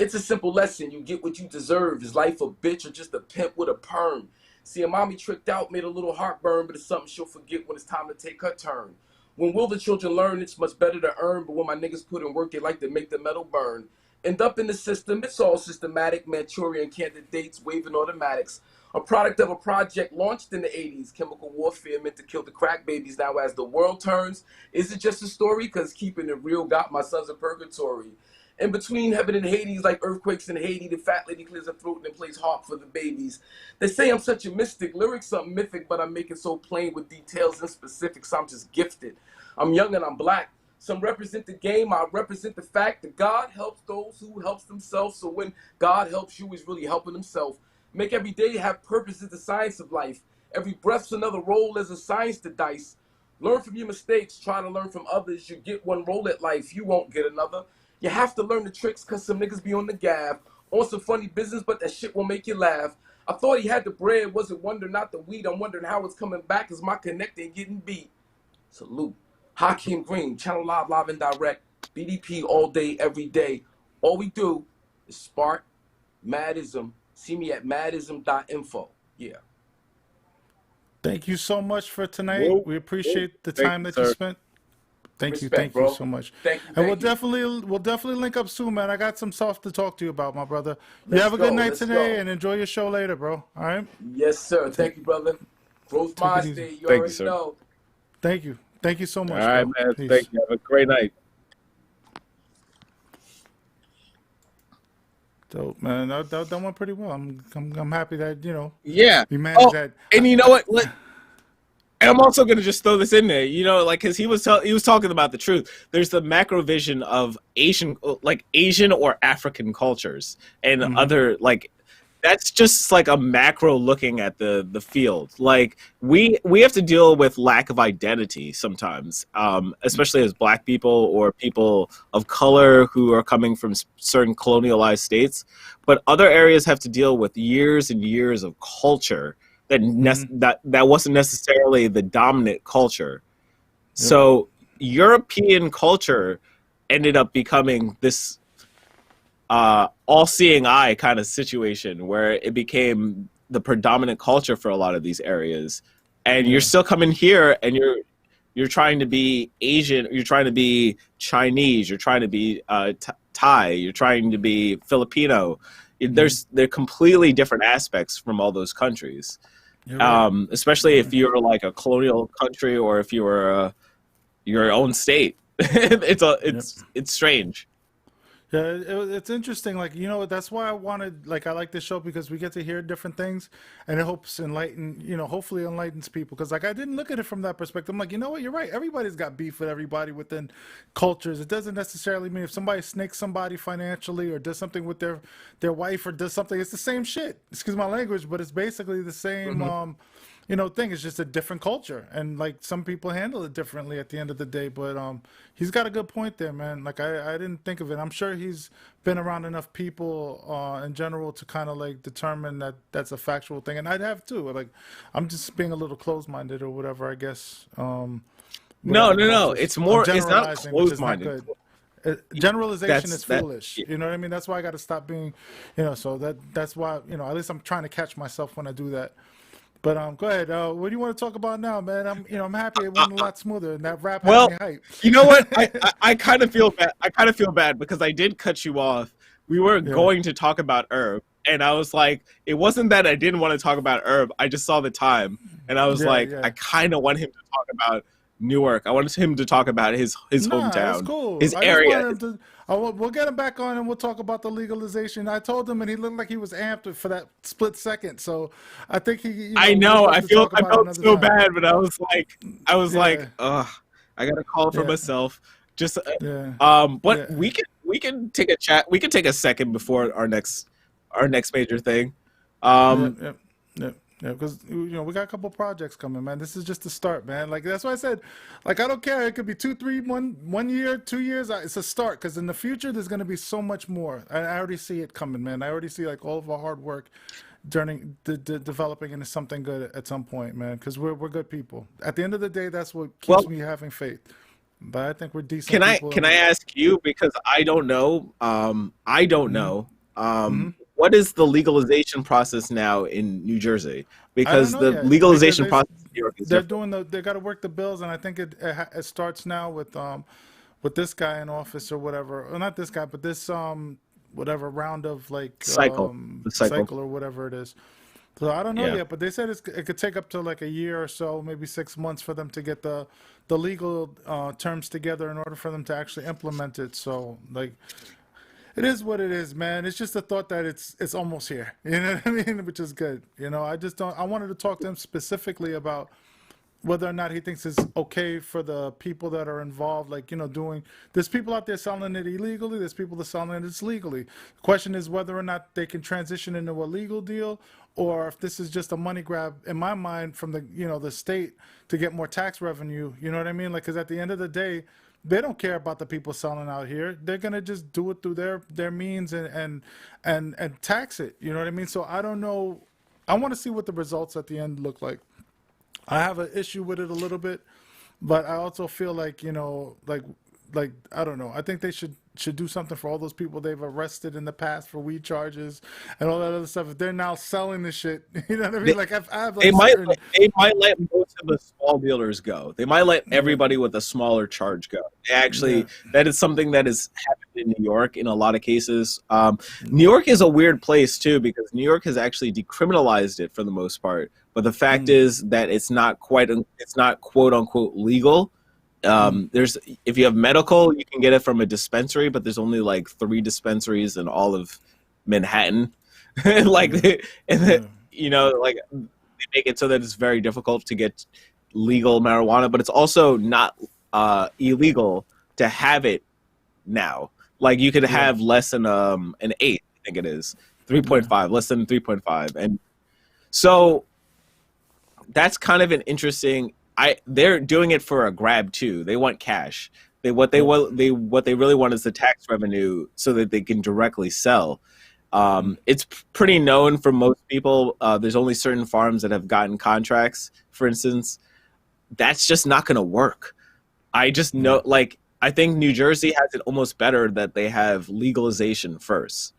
It's a simple lesson. You get what you deserve. Is life a bitch or just a pimp with a perm? See, a mommy tricked out, made a little heartburn, but it's something she'll forget when it's time to take her turn. When will the children learn? It's much better to earn, but when my niggas put in work, they like to make the metal burn. End up in the system, it's all systematic. Manchurian candidates, waving automatics. A product of a project launched in the 80s. Chemical warfare meant to kill the crack babies. Now as the world turns, is it just a story? Because keeping it real got my sons in purgatory. In between heaven and Hades, like earthquakes in Haiti, the fat lady clears her throat and plays harp for the babies. They say I'm such a mystic, lyrics something mythic, but I make it so plain with details and specifics. I'm just gifted. I'm young and I'm black. Some represent the game, I represent the fact that God helps those who helps themselves. So when God helps you, he's really helping himself. Make every day have purpose is the science of life. Every breath's another roll as a science to dice. Learn from your mistakes, try to learn from others. You get one roll at life, you won't get another. You have to learn the tricks because some niggas be on the gav. on some funny business, but that shit will make you laugh. I thought he had the bread, wasn't wondering not the weed. I'm wondering how it's coming back, cause my connect ain't getting beat. Salute. Hakim Green, Channel Live, live and direct. BDP all day, every day. All we do is spark Madism. See me at madism.info. Yeah. Thank you so much for tonight. Whoa, We appreciate the thank time you, that you sir. spent. Thank Respect, you bro. so much. Thank you. And we'll definitely link up soon, man. I got some stuff to talk to you about, my brother. You Let's have a good go, night let's today go. and enjoy your show later, bro. All right? Yes, sir. Thank you, brother. Growth Take it Mind easy. State. You Thank you, already sir. know. Thank you. Thank you so All much, right, bro. man. Peace. Thank you. Have a great night. Dope, man. That went pretty well. I'm happy that, Yeah. we managed Oh, that. and you know what? And I'm also going to just throw this in there, like, because he was talking about the truth. There's the macro vision of Asian or African cultures and other, like, that's just like a macro looking at the field. Like, we have to deal with lack of identity sometimes, especially as Black people or people of color who are coming from certain colonialized states. But other areas have to deal with years and years of culture that wasn't necessarily the dominant culture. Yep. So European culture ended up becoming this all-seeing eye kind of situation where it became the predominant culture for a lot of these areas. And you're still coming here and you're trying to be Asian, you're trying to be Chinese, you're trying to be Thai, you're trying to be Filipino. They're completely different aspects from all those countries. Right. Especially if you're like a colonial country or if you were your own state. It's strange. Yeah, it's interesting. Like, that's why I like this show, because we get to hear different things and it hopefully enlightens people. Because, like, I didn't look at it from that perspective. I'm like, you know what? You're right. Everybody's got beef with everybody within cultures. It doesn't necessarily mean if somebody snakes somebody financially or does something with their wife or does something, it's the same shit. Excuse my language, but it's basically the same, thing. It's just a different culture, and like some people handle it differently at the end of the day. But he's got a good point there, man. Like I didn't think of it. I'm sure he's been around enough people in general to kind of like determine that that's a factual thing, and I'd have too. Like I'm just being a little closed-minded or whatever, I guess. No. It's more. It's not closed-minded. Generalization is foolish. You know what I mean? That's why I got to stop being, So that's why at least I'm trying to catch myself when I do that. But go ahead. What do you want to talk about now, man? I'm happy it went a lot smoother, and that rap had me hype. You know what? I kind of feel bad. I kind of feel bad because I did cut you off. We were going to talk about Herb, and I was like, it wasn't that I didn't want to talk about Herb. I just saw the time, and I was I kind of want him to talk about Newark. I wanted him to talk about his hometown, that's cool. his area. We'll get him back on and we'll talk about the legalization. I told him, and he looked like he was amped for that split second. So I think he. I know. I felt so bad, but I was like, ugh, I gotta call for myself. Just, but we can take a chat. We can take a second before our next major thing. Yeah, because we got a couple projects coming, man. This is just the start, man. Like that's why I said, like I don't care. It could be 2, 3, 1 year, 2 years. It's a start, because in the future there's gonna be so much more. I already see it coming, man. I already see like all of our hard work developing into something good at some point, man. Because we're good people. At the end of the day, that's what keeps me having faith. But I think we're decent. Can I ask you, because I don't know. I don't know. What is the legalization process now in New Jersey? Because the legalization process in New York is they got to work the bills, and I think it starts now with this guy in office or whatever. Or not this guy, but this whatever round of like cycle or whatever it is. So I don't know yet, but they said it could take up to like a year or so, maybe 6 months for them to get the legal terms together in order for them to actually implement it. So like. It is what it is, man. It's just the thought that it's almost here. You know what I mean? Which is good. I just don't. I wanted to talk to him specifically about whether or not he thinks it's okay for the people that are involved. Like, there's people out there selling it illegally. There's people that are selling it legally. The question is whether or not they can transition into a legal deal, or if this is just a money grab, in my mind, from the the state to get more tax revenue. You know what I mean? Like, because at the end of the day, they don't care about the people selling out here. They're gonna just do it through their means and tax it. You know what I mean? So I don't know. I want to see what the results at the end look like. I have an issue with it a little bit, but I also feel like, like I don't know. I think they should do something for all those people they've arrested in the past for weed charges and all that other stuff. If they're now selling the shit, you know what I mean? They, Like I have they like might certain they might let most of the small dealers go. They might let yeah, everybody with a smaller charge go. yeah, Actually, that is something that has happened in New York in a lot of cases. New mm, York is a weird place too because New York has actually decriminalized it for the most part. But the fact mm, is that it's not quote unquote legal. mm, There's if you have medical, you can get it from a dispensary, but there's only like 3 dispensaries in all of Manhattan. like, yeah, and yeah, like they make it so that it's very difficult to get legal marijuana, but it's also not illegal to have it now. Like you could yeah, have less than an eighth, I think it is yeah, 3.5, less than 3.5, and so that's kind of an interesting. They're doing it for a grab too. They want cash. yeah, What they really want is the tax revenue so that they can directly sell. mm, It's pretty known for most people. There's only certain farms that have gotten contracts. For instance, that's just not going to work. I just yeah, know, like, I think New Jersey has it almost better that they have legalization first.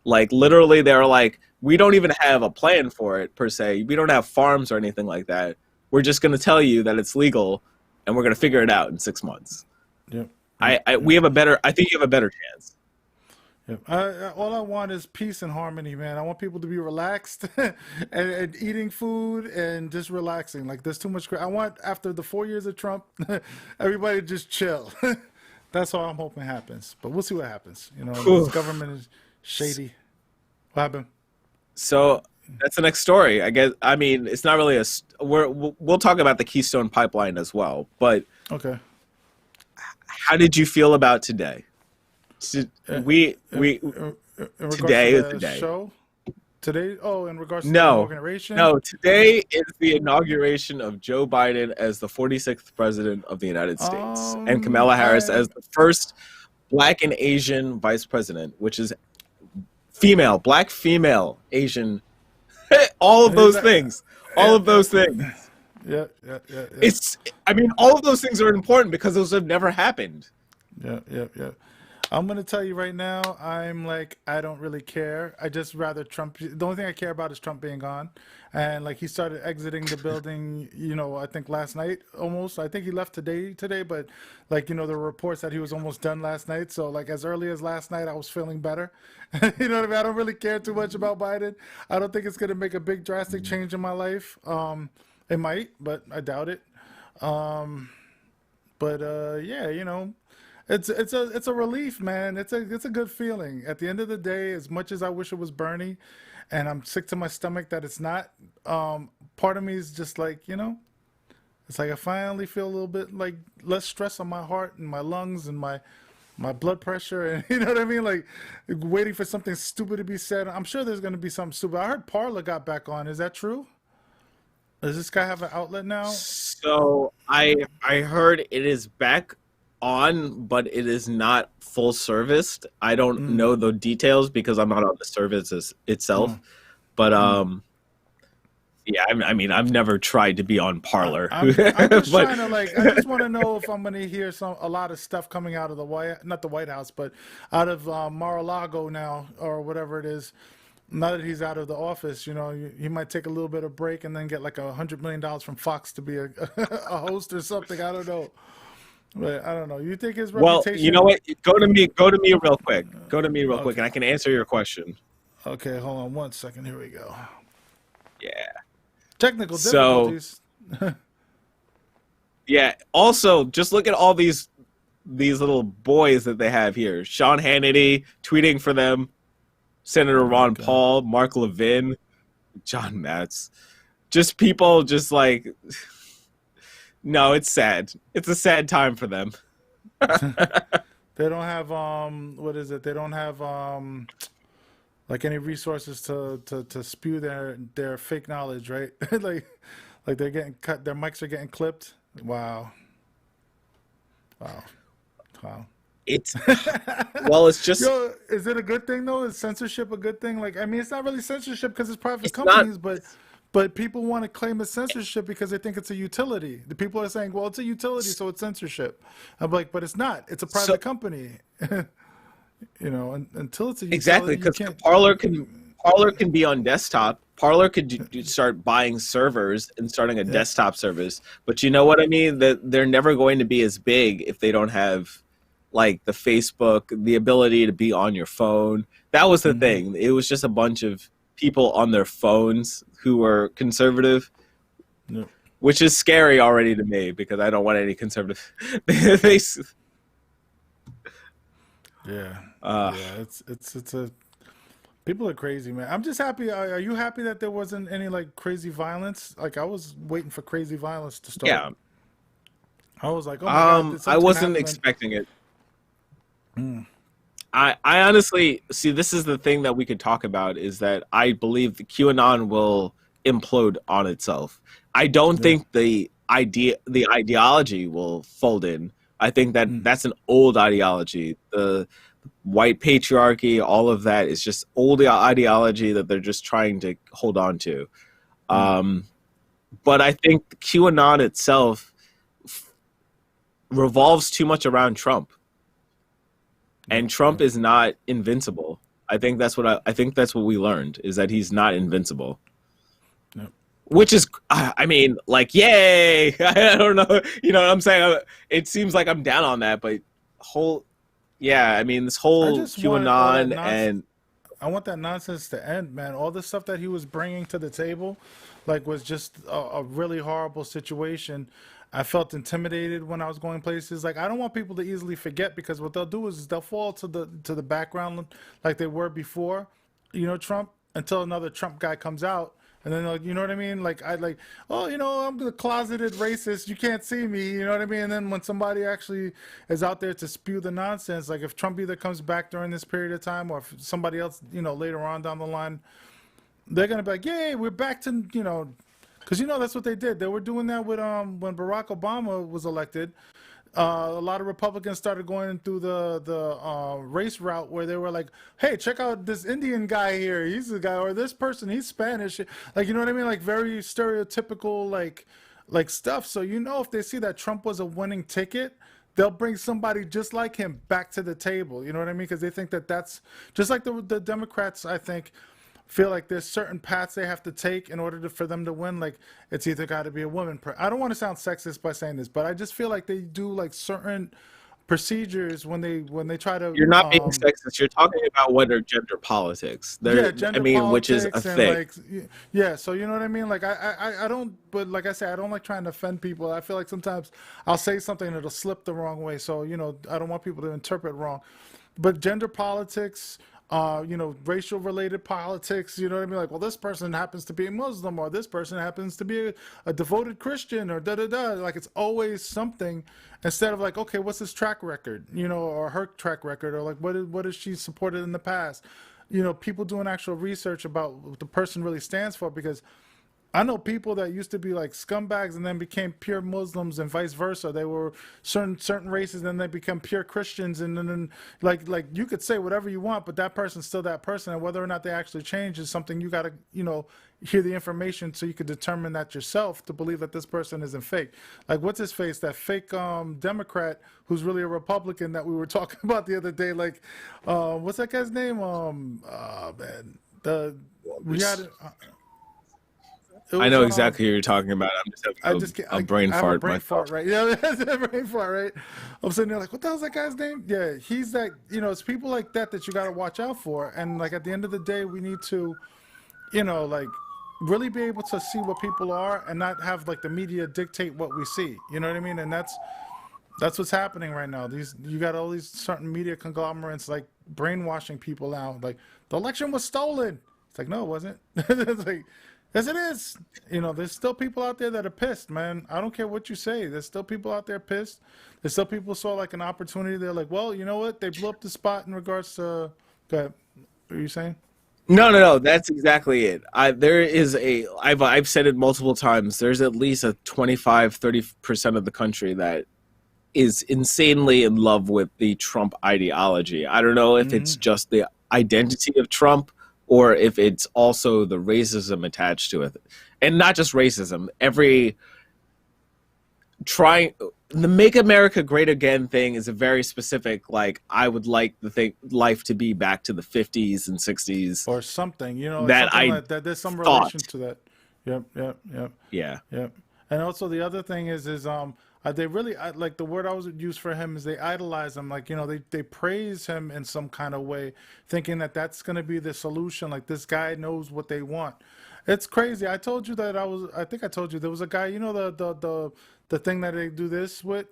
Like, literally, they're like, we don't even have a plan for it per se. We don't have farms or anything like that. We're just going to tell you that it's legal, and we're going to figure it out in 6 months. yeah, yeah, yeah. We have a better. I think you have a better chance. Yeah. All I want is peace and harmony, man. I want people to be relaxed and eating food and just relaxing. Like there's too much. I want after the 4 years of Trump, everybody just chill. That's all I'm hoping happens. But we'll see what happens. You know, this Whew. government is shady. What happened? So that's the next story. I guess. I mean, it's not really a. We'll talk about the Keystone pipeline as well. But Okay. how did you feel about today? Uh, in, We in regards to today is the the day. show today, oh, in regards to the No, inauguration. no. Today is the inauguration of Joe Biden as the 46th president of the United States, and Kamala Harris as I'm the first Black and Asian vice president, which is female, Black, female, Asian, all of those things, all yeah, of yeah, those things. yeah, yeah, yeah, yeah. It's, I mean, all of those things are important because those have never happened. Yeah, yeah, yeah. I'm gonna tell you right now, I'm like, I don't really care. I just rather Trump. The only thing I care about is Trump being gone, and like he started exiting the building. I think last night almost. I think he left today, but like there were reports that he was almost done last night. So like as early as last night, I was feeling better. You know what I mean? I don't really care too much about Biden. I don't think it's gonna make a big drastic change in my life. It might, but I doubt it. Um, but yeah, it's a relief, man. It's a good feeling. At the end of the day, as much as I wish it was Bernie, and I'm sick to my stomach that it's not, part of me is just like, it's like I finally feel a little bit like less stress on my heart and my lungs and my blood pressure, and you know what I mean? Like waiting for something stupid to be said. I'm sure there's gonna be something stupid. I heard Parla got back on. Is that true? Does this guy have an outlet now? So I heard it is back on, but it is not full serviced. I don't Mm, know the details because I'm not on the itself. mm, But mm. yeah, I mean, I've never tried to be on Parlor, I'm just but trying to like I just want to know if I'm going to hear a lot of stuff coming out of the not the White House, but out of Mar-a-Lago now or whatever it is. Now that he's out of the office, he might take a little bit of break and then get like $100 million from Fox to be a host or something. I don't know, but I don't know. You think his well, you know reputation? what? Go to me real quick. Go to me real quick, Okay, and I can answer your question. okay, hold on 1 second. Here we go. Yeah. Technical So difficulties. yeah. Also, just look at all these little boys that they have here. Sean Hannity tweeting for them. Senator Ron Okay. Paul, Mark Levin, John Matz. Just people just like, no, it's sad. It's a sad time for them. They don't have what is it? They don't have like any resources to spew their fake knowledge, right? like they're getting cut, their mics are getting clipped. Wow. Wow. Wow. It's well, it's just Yo, is it a good thing though? Is censorship a good thing? Like, I mean, it's not really censorship because it's private it's not. companies, but people want to claim it's censorship because they think it's a utility. The people are saying, well, it's a utility, so it's censorship. I'm like, but it's not. It's a So private company. Until it's a exactly, utility, you because can't. Parlor can be on desktop. Parlor could start buying servers and starting a Yeah. desktop service. But you know what I mean? That they're never going to be as big if they don't have like the Facebook, the ability to be on your phone. That was the Hmm. thing. It was just a bunch of people on their phones who were conservative, Yeah. which is scary already to me because I don't want any conservative. they, Yeah. uh, Yeah. It's a people are crazy, man. I'm just happy. Are you happy that there wasn't any like crazy violence? Like I was waiting for crazy violence to start. yeah. I was like, oh my god, did I something wasn't happen? expecting it. I honestly see this is the thing that we could talk about is that I believe the QAnon will implode on itself. I don't Yeah. think the ideology will fold in. I think that Mm. that's an old ideology. The white patriarchy, all of that is just old ideology that they're just trying to hold on to. Yeah. Um, but I think QAnon itself revolves too much around Trump. Yep. And Trump Yep. is not invincible. I think that's what we learned is that he's not invincible. Yep. Which is, I mean, like, yay! I don't know, you know what I'm saying? It seems like I'm down on that, but yeah, I mean, this I whole just wanted all that QAnon nonsense. and I want that nonsense to end, man. All the stuff that he was bringing to the table, like, was just a really horrible situation. I felt intimidated when I was going places. Like, I don't want people to easily forget because what they'll do is they'll fall to the background like they were before, Trump, until another Trump guy comes out. And then, like, you know what I mean? Like, oh, I'm the closeted racist. You can't see me. You know what I mean? And then when somebody actually is out there to spew the nonsense, like if Trump either comes back during this period of time or if somebody else, later on down the line, they're gonna be like, "Yay, we're back to," because that's what they did. They were doing that with when Barack Obama was elected. A lot of Republicans started going through the race route where they were like, "Hey, check out this Indian guy here. He's the guy, or this person. He's Spanish." Like, you know what I mean? Like very stereotypical, like stuff. So if they see that Trump was a winning ticket, they'll bring somebody just like him back to the table. You know what I mean? Because they think that that's just like the Democrats. I think feel like there's certain paths they have to take in order for them to win. Like it's either got to be a woman. I don't want to sound sexist by saying this, but I just feel like they do like certain procedures when they try to you're not being sexist. You're talking about what are gender politics. yeah, I gender mean, which is a politics and thing. like yeah, so you know what I mean? Like I don't, but like I say, I don't like trying to offend people. I feel like sometimes I'll say something that'll slip the wrong way. So I don't want people to interpret wrong. But gender politics, racial related politics, you know what I mean? Like, well, this person happens to be a Muslim or this person happens to be a devoted Christian or da da da. Like, it's always something instead of like, okay, what's his track record, or her track record, or like, what has she supported in the past? People doing actual research about what the person really stands for because I know people that used to be like scumbags and then became pure Muslims and vice versa. They were certain races and then they become pure Christians and then like you could say whatever you want, but that person's still that person, and whether or not they actually change is something you gotta hear the information so you could determine that yourself to believe that this person isn't fake. Like what's his face, that fake Democrat who's really a Republican that we were talking about the other day. Like what's that guy's name? Man, the we had. It I was know exactly who you're talking about. I'm just I having just can't, a brain I have a fart brain myself. fart, right? Yeah, that's a brain fart, right? I'm sitting there like, what the hell's that guy's name? Yeah, he's that. It's people like that you got to watch out for. And like at the end of the day, we need to, like really be able to see what people are and not have like the media dictate what we see. You know what I mean? And that's what's happening right now. You got all these certain media conglomerates like brainwashing people now. Like the election was stolen. It's like no, it wasn't. It's like yes, it is. There's still people out there that are pissed, man. I don't care what you say. There's still people out there pissed. There's still people saw like an opportunity. They're like, well, you know what? They blew up the spot in regards to. Go ahead. What are you saying? No. That's exactly it. I've said it multiple times. There's at least a 25-30% of the country that is insanely in love with the Trump ideology. I don't know if it's Hmm. just the identity of Trump or if it's also the racism attached to it. And not just racism, every trying the make America great again thing is a very specific, like, I would like the thing life to be back to the 50s and 60s Or something, like that something I like that. There's some thought. relation to that. Yep, yep, yep. Yeah. Yep. And also the other thing is they really like the word I was use for him is they idolize him, like they praise him in some kind of way, thinking that that's going to be the solution. Like this guy knows what they want. It's crazy. I told you that I think I told you there was a guy. The thing that they do this with.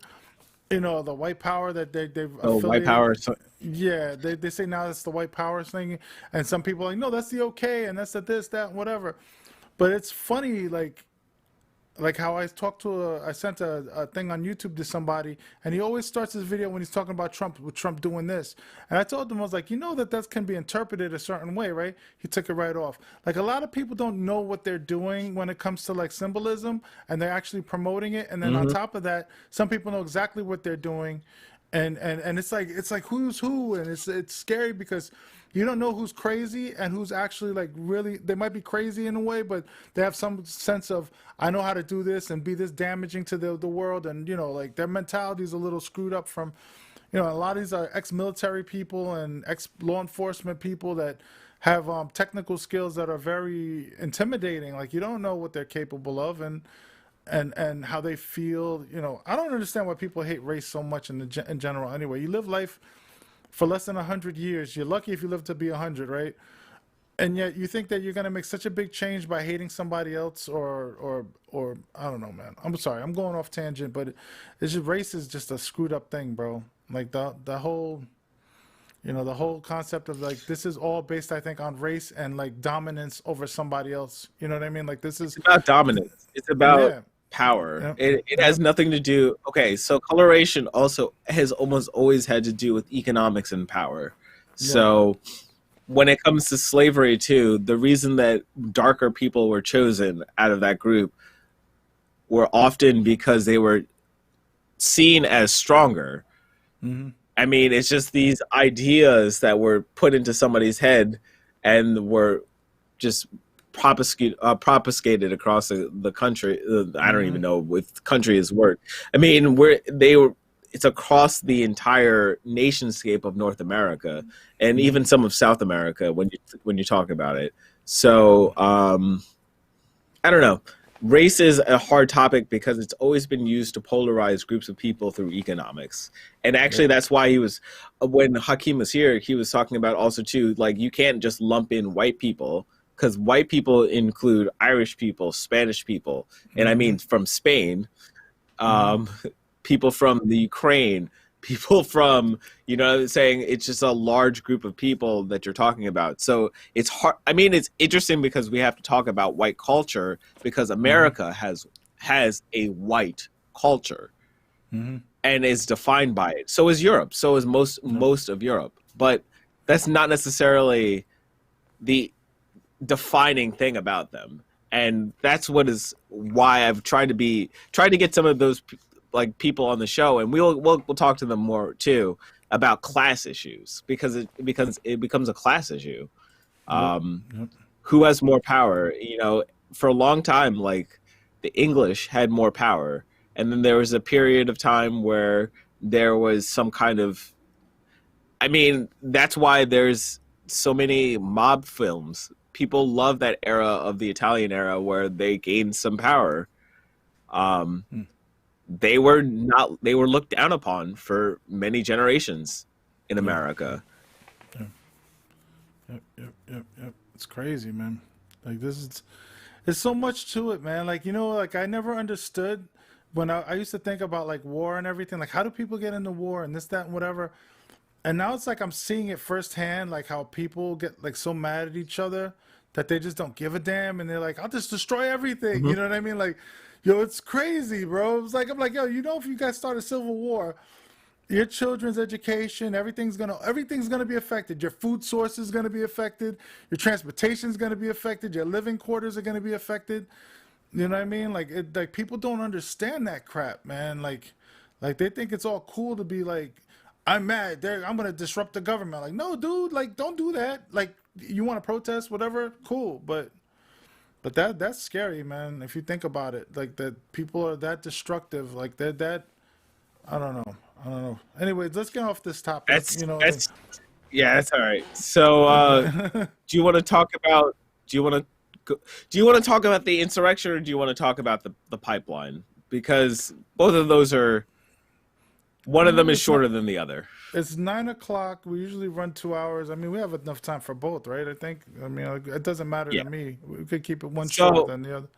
The white power that they've So white affiliated. power. So Yeah, they say now it's the white power thing, and some people are like, no, that's the okay, and that's the this, that, and whatever. But it's funny, like how I sent a thing on YouTube to somebody, and he always starts his video when he's talking about Trump, with Trump doing this. And I told him, I was like, that can be interpreted a certain way, right? He took it right off. Like a lot of people don't know what they're doing when it comes to like symbolism, and they're actually promoting it. And then on mhm. top of that, some people know exactly what they're doing, and it's like who's who, and it's scary because you don't know who's crazy and who's actually like really. They might be crazy in a way, but they have some sense of, I know how to do this and be this damaging to the world, and like their mentality is a little screwed up from, a lot of these are ex-military people and ex-law enforcement people that have technical skills that are very intimidating. Like you don't know what they're capable of, and how they feel. I don't understand why people hate race so much in general. Anyway, you live life for less than 100 years. You're lucky if you live to be 100, right? And yet you think that you're gonna make such a big change by hating somebody else, or I don't know, man. I'm sorry, I'm going off tangent, but it's just race is just a screwed up thing, bro. Like the whole concept of like this is all based, I think, on race and like dominance over somebody else. You know what I mean? Like this It's is, about dominance. It's about yeah, power. yep, It has yep, nothing to do. Okay, so coloration also has almost always had to do with economics and power. yep, So when it comes to slavery too, the reason that darker people were chosen out of that group were often because they were seen as stronger. mm-hmm, I mean, it's just these ideas that were put into somebody's head and were just propagated across the country. I don't mm-hmm, even know if the country is word. I mean, where they were. It's across the entire nationscape of North America and mm-hmm, even some of South America when you talk about it. So I don't know. Race is a hard topic because it's always been used to polarize groups of people through economics. And actually, yep, that's why he was, when Hakim was here, he was talking about also, too, like, you can't just lump in white people because white people include Irish people, Spanish people, and I mm-hmm, mean from Spain, mm-hmm, um, people from the Ukraine, people from, saying it's just a large group of people that you're talking about. So it's hard. I mean, it's interesting because we have to talk about white culture because mm-hmm, America has a white culture mm-hmm, and is defined by it. So is Europe. So is most yep, most of Europe. But that's not necessarily the defining thing about them, and that's what is why I've tried to get some of those like people on the show, and we'll talk to them more too about class issues because it becomes a class issue. yep, Um, yep, who has more power? For a long time, like the English had more power, and then there was a period of time where there was some kind of I mean, that's why there's so many mob films. People love that era of the Italian era where they gained some power. Um, mm, they were looked down upon for many generations in yep, America. yep, yep, yep, yep, yep. It's crazy, man. Like this is, there's so much to it, man. Like like I never understood when I used to think about like war and everything. Like how do people get into war and this, that, and whatever. And now it's like I'm seeing it firsthand, like how people get like so mad at each other that they just don't give a damn, and they're like, "I'll just destroy everything." Mhm. You know what I mean? Like, yo, it's crazy, bro. It's like I'm like, yo, if you guys start a civil war, your children's education, everything's gonna be affected. Your food source is gonna be affected. Your transportation is gonna be affected. Your living quarters are gonna be affected. You know what I mean? Like, like people don't understand that crap, man. Like Like they think it's all cool to be like, I'm mad. I'm gonna disrupt the government. Like, no, dude. Like, don't do that. Like, you want to protest, whatever, cool. But that's scary, man. If you think about it, like that people are that destructive. Like that. I don't know. I don't know. Anyways, let's get off this topic. That's You know, like, that's yeah, that's all right. So, do you want to talk about? Do you want to? Do you want to talk about the insurrection, or do you want to talk about the pipeline? Because both of those are one of them is it's not. shorter than the other. It's 9 o'clock. We usually run 2 hours. I mean, we have enough time for both, right? I think. I mean, like, it doesn't matter Yeah. to me. We could keep it one shorter So than the other.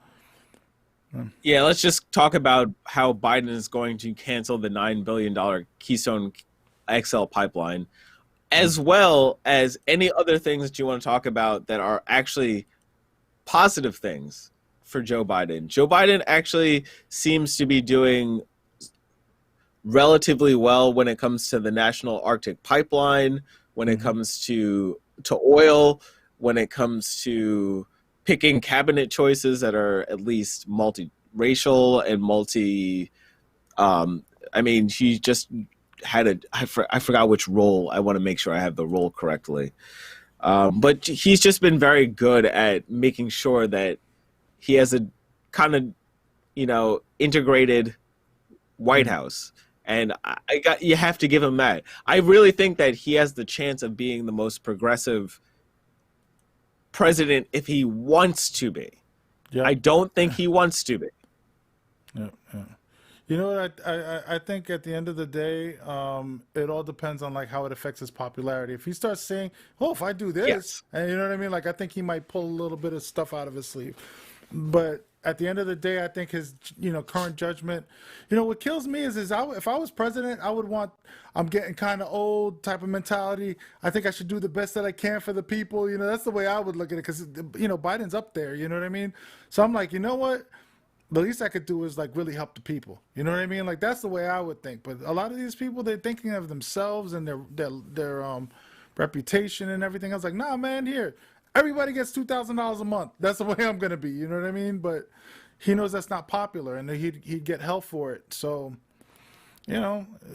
yeah, let's just talk about how Biden is going to cancel the $9 billion Keystone XL pipeline, as well as any other things that you want to talk about that are actually positive things for Joe Biden. Joe Biden actually seems to be doing relatively well when it comes to the National Arctic Pipeline, when it Hmm. comes to oil, when it comes to picking cabinet choices that are at least multiracial and multi. Um, I mean, he just had I forgot which role. I want to make sure I have the role correctly. But he's just been very good at making sure that he has a kind of integrated White Hmm. House, and I got you have to give him that. I really think that he has the chance of being the most progressive president if he wants to be. I Yep. don't think he wants to be. Yep. Yeah. You know what? I think at the end of the day, it all depends on like how it affects his popularity. If he starts saying, "Oh, if I do this," Yes. and you know what I mean, like I think he might pull a little bit of stuff out of his sleeve. But at the end of the day, I think his current judgment. What kills me is if I was president, I would want. I'm getting kind of old type of mentality. I think I should do the best that I can for the people. That's the way I would look at it because Biden's up there. You know what I mean? So I'm like, you know what? The least I could do is like really help the people. You know what I mean? Like that's the way I would think. But a lot of these people, they're thinking of themselves and their reputation and everything else. Like, nah, man, here, everybody gets $2,000 a month. That's the way I'm gonna be. You know what I mean? But he knows that's not popular, and he'd get hell for it. So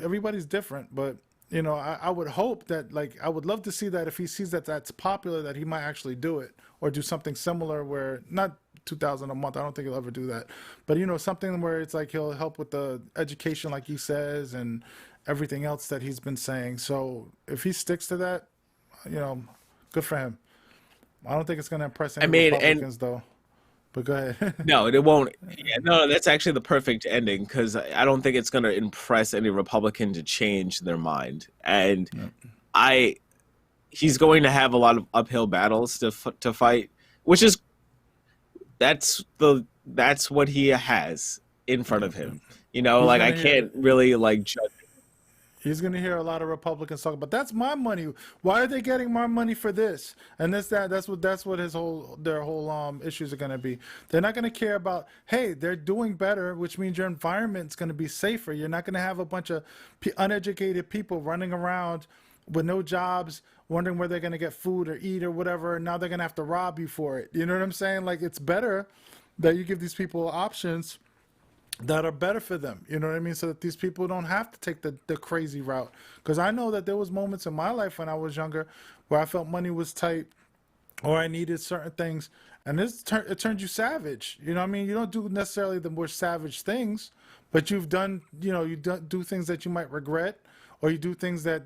everybody's different, but I would hope that like I would love to see that if he sees that that's popular, that he might actually do it or do something similar where not 2,000 a month. I don't think he'll ever do that, but something where it's like he'll help with the education, like he says, and everything else that he's been saying. So if he sticks to that, you know, good for him. I don't think it's going to impress I any mean, and Republicans though. But go ahead. no, it won't. Yeah, no, that's actually the perfect ending because I don't think it's going to impress any Republican to change their mind. And I, he's going to have a lot of uphill battles to fight, which is that's what he has in front of him. He's Like I gonna hear can't really like judge. He's going to hear a lot of Republicans talk about that's my money. Why are they getting my money for this and this that? That's what their whole issues are going to be. They're not going to care about hey, they're doing better, which means your environment's going to be safer. You're not going to have a bunch of uneducated people running around with no jobs, wondering where they're going to get food or eat or whatever. And now they're going to have to rob you for it. You know what I'm saying? Like it's better that you give these people options that are better for them. You know what I mean? So that these people don't have to take the crazy route. Because I know that there was moments in my life when I was younger where I felt money was tight or I needed certain things, and it turns you savage. You know what I mean? You don't do necessarily the more savage things, but you've done do things that you might regret, or you do things that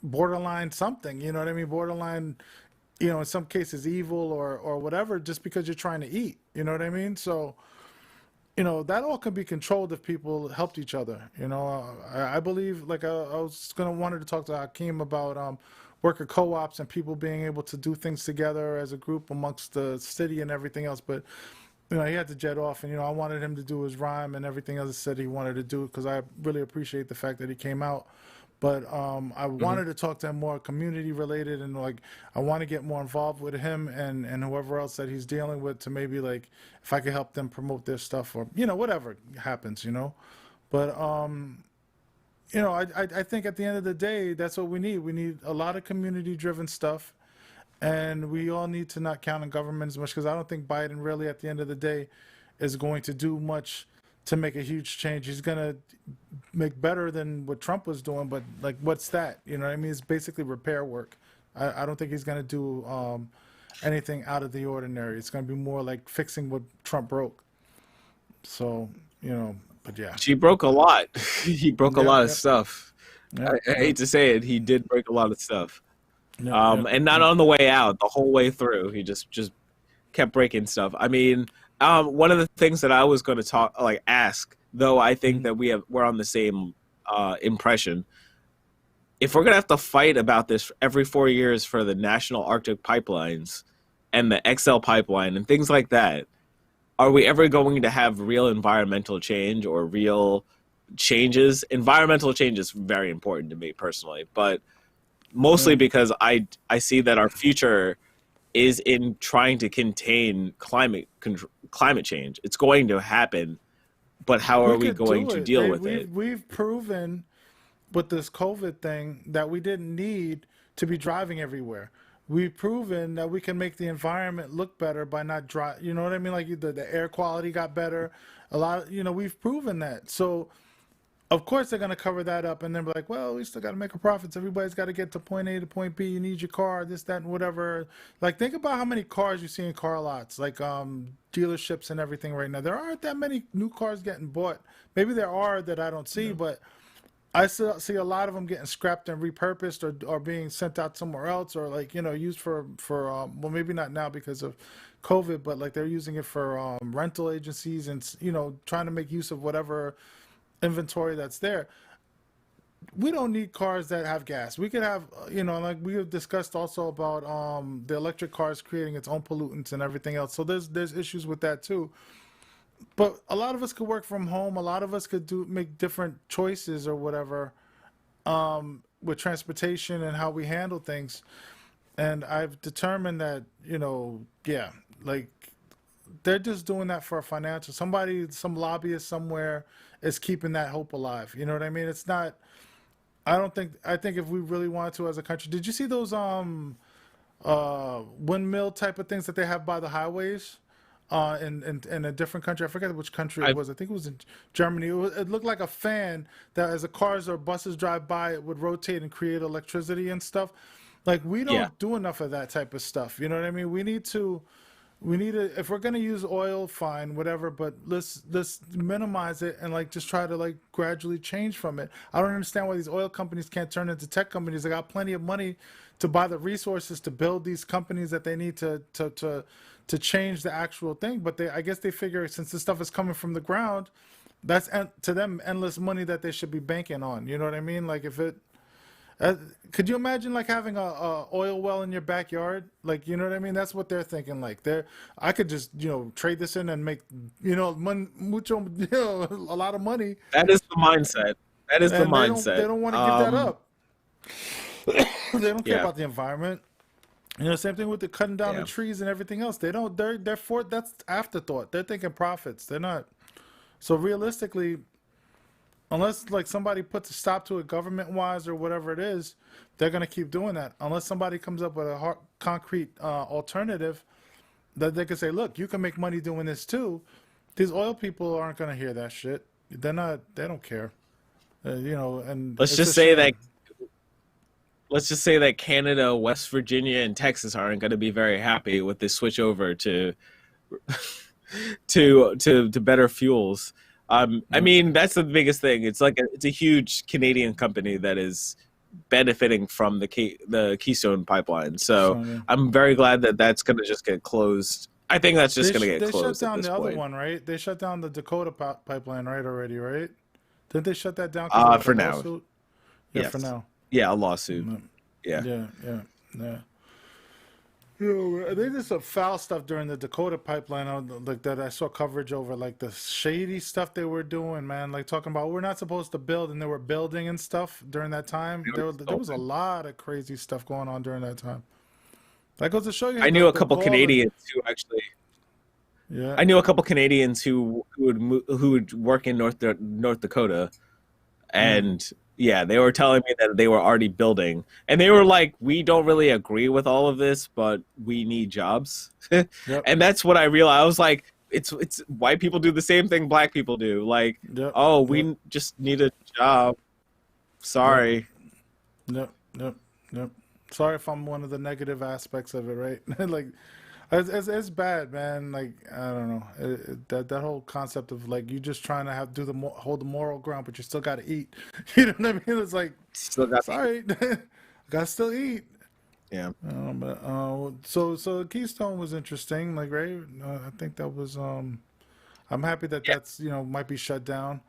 borderline something. You know what I mean? Borderline. In some cases evil or whatever, just because you're trying to eat. You know what I mean? So that all can be controlled if people helped each other. I believe, like I was gonna wanted to talk to Hakim about worker co-ops and people being able to do things together as a group amongst the city and everything else. But he had to jet off, and I wanted him to do his rhyme and everything else he said he wanted to do because I really appreciate the fact that he came out. But I Mhm. wanted to talk to him more community related, and like I want to get more involved with him and whoever else that he's dealing with to maybe like if I could help them promote their stuff or whatever happens. But I think at the end of the day that's what we need. We need a lot of community driven stuff, and we all need to not count on government as much because I don't think Biden really at the end of the day is going to do much to make a huge change. He's gonna make better than what Trump was doing, but like, what's that? You know what I mean? It's basically repair work. I don't think he's gonna do anything out of the ordinary. It's gonna be more like fixing what Trump broke. So, but yeah. He broke a lot. He broke a Yep, lot of yep, stuff. yep, I hate yep, to say it, he did break a lot of stuff. yep, yep, And not yep. on the way out, the whole way through, he just kept breaking stuff. I mean, one of the things that I was going to ask, though, I think Mhm. that we're on the same impression. If we're going to have to fight about this every 4 years for the National Arctic Pipelines and the XL pipeline and things like that, are we ever going to have real environmental change or real changes? Environmental change is very important to me personally, but mostly Yeah. because I see that our future is in trying to contain climate change. It's going to happen, but how are We we could going do to it. deal with it? We've proven with this COVID thing that we didn't need to be driving everywhere. We've proven that we can make the environment look better by not drive. You know what I mean? Like the air quality got better. A lot. We've proven that. So of course they're gonna cover that up and then be like, well, we still got to make a profits. Everybody's got to get to point A to point B. You need your car, this, that, and whatever. Like think about how many cars you see in car lots, like dealerships and everything right now. There aren't that many new cars getting bought. Maybe there are that I don't see, but I still see a lot of them getting scrapped and repurposed or being sent out somewhere else or like, used for well, maybe not now because of COVID, but like they're using it for rental agencies and, trying to make use of whatever inventory that's there. We don't need cars that have gas. We could have, like we have discussed also about the electric cars creating its own pollutants and everything else. So there's issues with that too. But a lot of us could work from home. A lot of us could make different choices or whatever with transportation and how we handle things. And I've determined that, yeah, like they're just doing that for a financial. Some lobbyist somewhere is keeping that hope alive. You know what I mean? It's not. I think if we really wanted to as a country, did you see those windmill type of things that they have by the highways? In a different country. I forget which country it I was. I think it was in Germany. It looked like a fan that as the cars or buses drive by, it would rotate and create electricity and stuff. Like we Yeah, don't do enough of that type of stuff. You know what I mean? We need to if we're gonna use oil, fine, whatever, but let's minimize it and like just try to like gradually change from it. I don't understand why these oil companies can't turn into tech companies. They got plenty of money to buy the resources to build these companies that they need to change the actual thing. But I guess they figure since this stuff is coming from the ground, that's to them endless money that they should be banking on. You know what I mean? Like if it could you imagine like having a oil well in your backyard? Like, you know what I mean? That's what they're thinking. Like I could just, trade this in and make, mucho, a lot of money. that is the mindset. That is the And they mindset. don't want to give that up. They don't care Yeah, about the environment. Same thing with the cutting down the yeah. trees and everything else. They don't, they're for, that's afterthought. They're thinking profits. They're not. So realistically, unless like somebody puts a stop to it government wise or whatever it is, they're gonna keep doing that. Unless somebody comes up with a concrete alternative that they can say, look, you can make money doing this too. These oil people aren't gonna hear that shit. They're not. They don't care. And Let's it's a just say that shame. let's just say that Canada, West Virginia, and Texas aren't going to be very happy with this switch over to to better fuels. I Yeah. mean, that's the biggest thing. It's a huge Canadian company that is benefiting from the Keystone pipeline. So So yeah. I'm very glad that that's going to just get closed. I think that's just going to get They shut closed at down this the other point. one, right? They shut down the Dakota pipeline, right? Already, right? Didn't they shut that down because of like a For now, lawsuit? Yeah, for yes, now. yeah, a lawsuit. Mm, Yeah, yeah, yeah, yeah. They did some foul stuff during the Dakota pipeline, like that. I saw coverage over like the shady stuff they were doing, man. Like talking about we're not supposed to build, and they were building and stuff during that time. they were There was a insulting. lot of crazy stuff going on during that time. That goes to show you I knew the a couple gall. Canadians who actually. Yeah, I knew a couple Canadians who would work in North Dakota, yeah, and yeah, they were telling me that they were already building, and they were like, "We don't really agree with all of this, but we need jobs," yep. and that's what I realized. I was like, it's white people do the same thing black people do. Like, Yep. oh, Yep. we just need a job. Sorry. Yep. Yep. Yep. Sorry if I'm one of the negative aspects of it, right? Like, it's bad, man. Like, I don't know, that whole concept of like you just trying to hold the moral ground, but you still got to eat. You know what I mean? It's like, Still got sorry, gotta still eat. yeah. But so Keystone was interesting, like, right? I think that was I'm happy that that's might be shut down.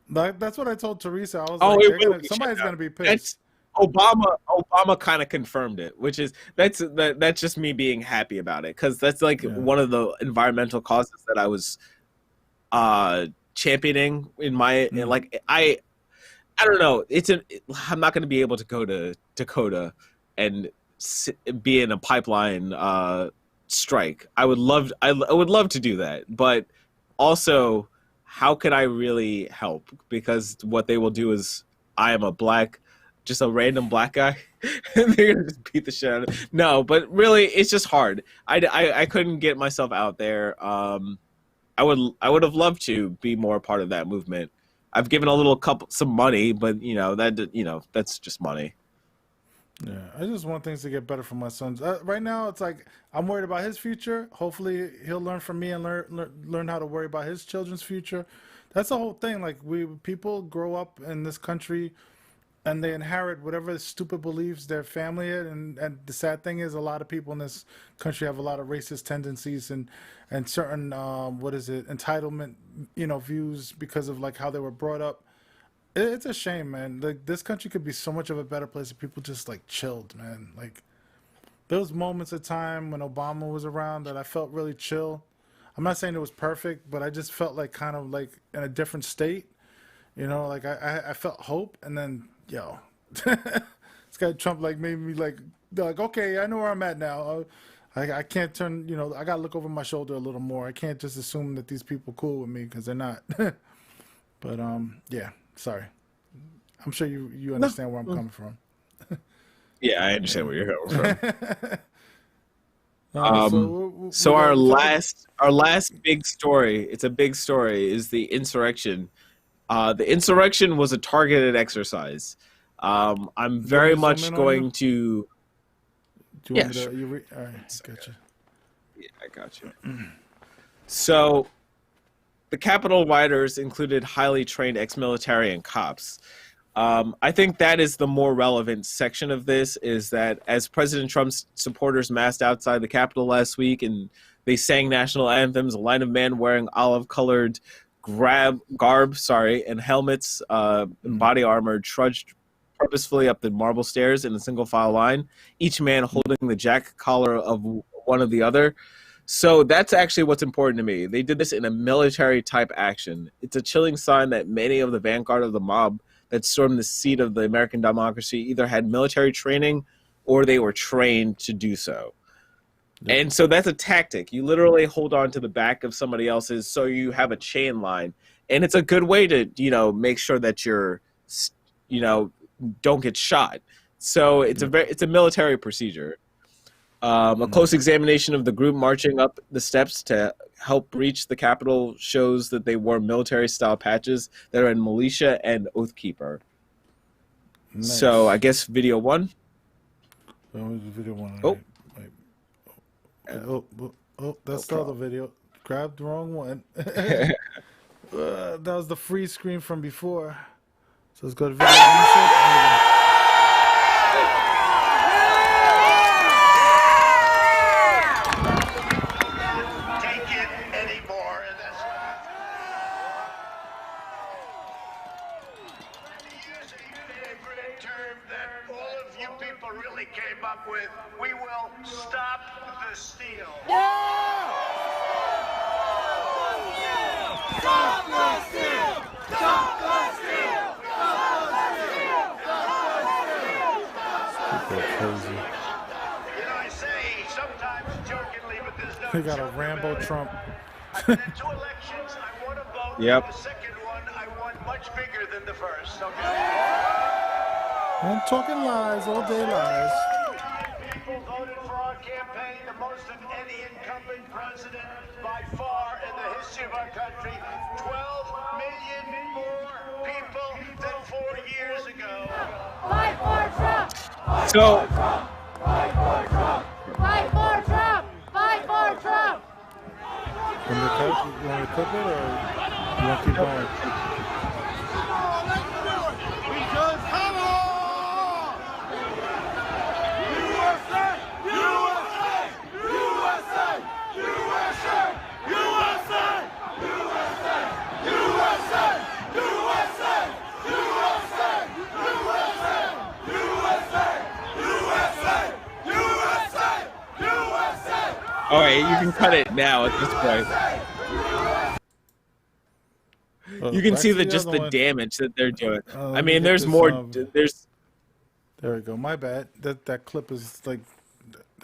That's what I told Teresa. I was Oh, like, it will be somebody's shut gonna be down. pissed. Obama kind of confirmed it, which is that's just me being happy about it, because that's like one of the environmental causes that I was championing in my like I don't know. I'm not going to be able to go to Dakota and be in a pipeline strike. I would love to do that, but also, how could I really help? Because what they will do is, I am just a random black guy, and they're gonna just beat the shit out of. No, but really, it's just hard. I couldn't get myself out there. I would have loved to be more a part of that movement. I've given some money, but that's just money. Yeah, I just want things to get better for my sons. Right now, it's like I'm worried about his future. Hopefully, he'll learn from me and learn how to worry about his children's future. That's the whole thing. Like, people grow up in this country, and they inherit whatever stupid beliefs their family had. And the sad thing is, a lot of people in this country have a lot of racist tendencies and certain entitlement views because of like how they were brought up. It's a shame, man. Like, this country could be so much of a better place if people just like chilled, man. Like, there was moments of time when Obama was around that I felt really chill. I'm not saying it was perfect, but I just felt like kind of like in a different state. Like I felt hope, and then this guy Trump like made me like okay, I know where I'm at now. I can't turn. I gotta look over my shoulder a little more. I can't just assume that these people cool with me, because they're not. But yeah. Sorry. I'm sure you understand where I'm coming from. Yeah, I understand where you're coming from. So our last big story, it's a big story, is the insurrection. The insurrection was a targeted exercise. I'm very much going to. Do you want me to? All right, gotcha. Yeah, I got you. So, the Capitol rioters included highly trained ex-military and cops. I think that is the more relevant section of this, is that as President Trump's supporters massed outside the Capitol last week and they sang national anthems, a line of men wearing olive-colored garb, and helmets and body armor trudged purposefully up the marble stairs in a single file line, each man holding the jacket collar of one of the other. So that's actually what's important to me. They did this in a military-type action. It's a chilling sign that many of the vanguard of the mob that stormed the seat of the American democracy either had military training or they were trained to do so. Yep. And so that's a tactic. You literally hold on to the back of somebody else's, so you have a chain line. And it's a good way to, make sure that you're, don't get shot. So it's a military procedure. A close examination of the group marching up the steps to help reach the Capitol shows that they wore military-style patches that are in militia and Oathkeeper. Nice. So I guess video one. That was video one. Oh. That's the other video. Grabbed the wrong one. That was the freeze screen from before. So let's go to video one. We will stop the steal. Yeah! Stop the steal! Stop the steal! Crazy. I say sometimes jokingly, but there's no. We got a Rambo Trump. I've been in 2 elections. I won a vote. Yep. The second one, I won much bigger than the first. Okay. I'm talking lies, all day lies. People voted for our campaign the most of any incumbent president by far in the history of our country. 12 million more people than 4 years ago. Fight for Trump! So, Fight for Trump! Fight for Trump! Fight for Trump! You want to clip it or you want to keep going? Come on! USA! USA! USA! USA! USA! USA! USA! USA! USA! USA! USA! USA! all right, you can cut it now at this point. You can see the damage that they're doing. I mean, there's more. There's. There we go. My bad. That clip is like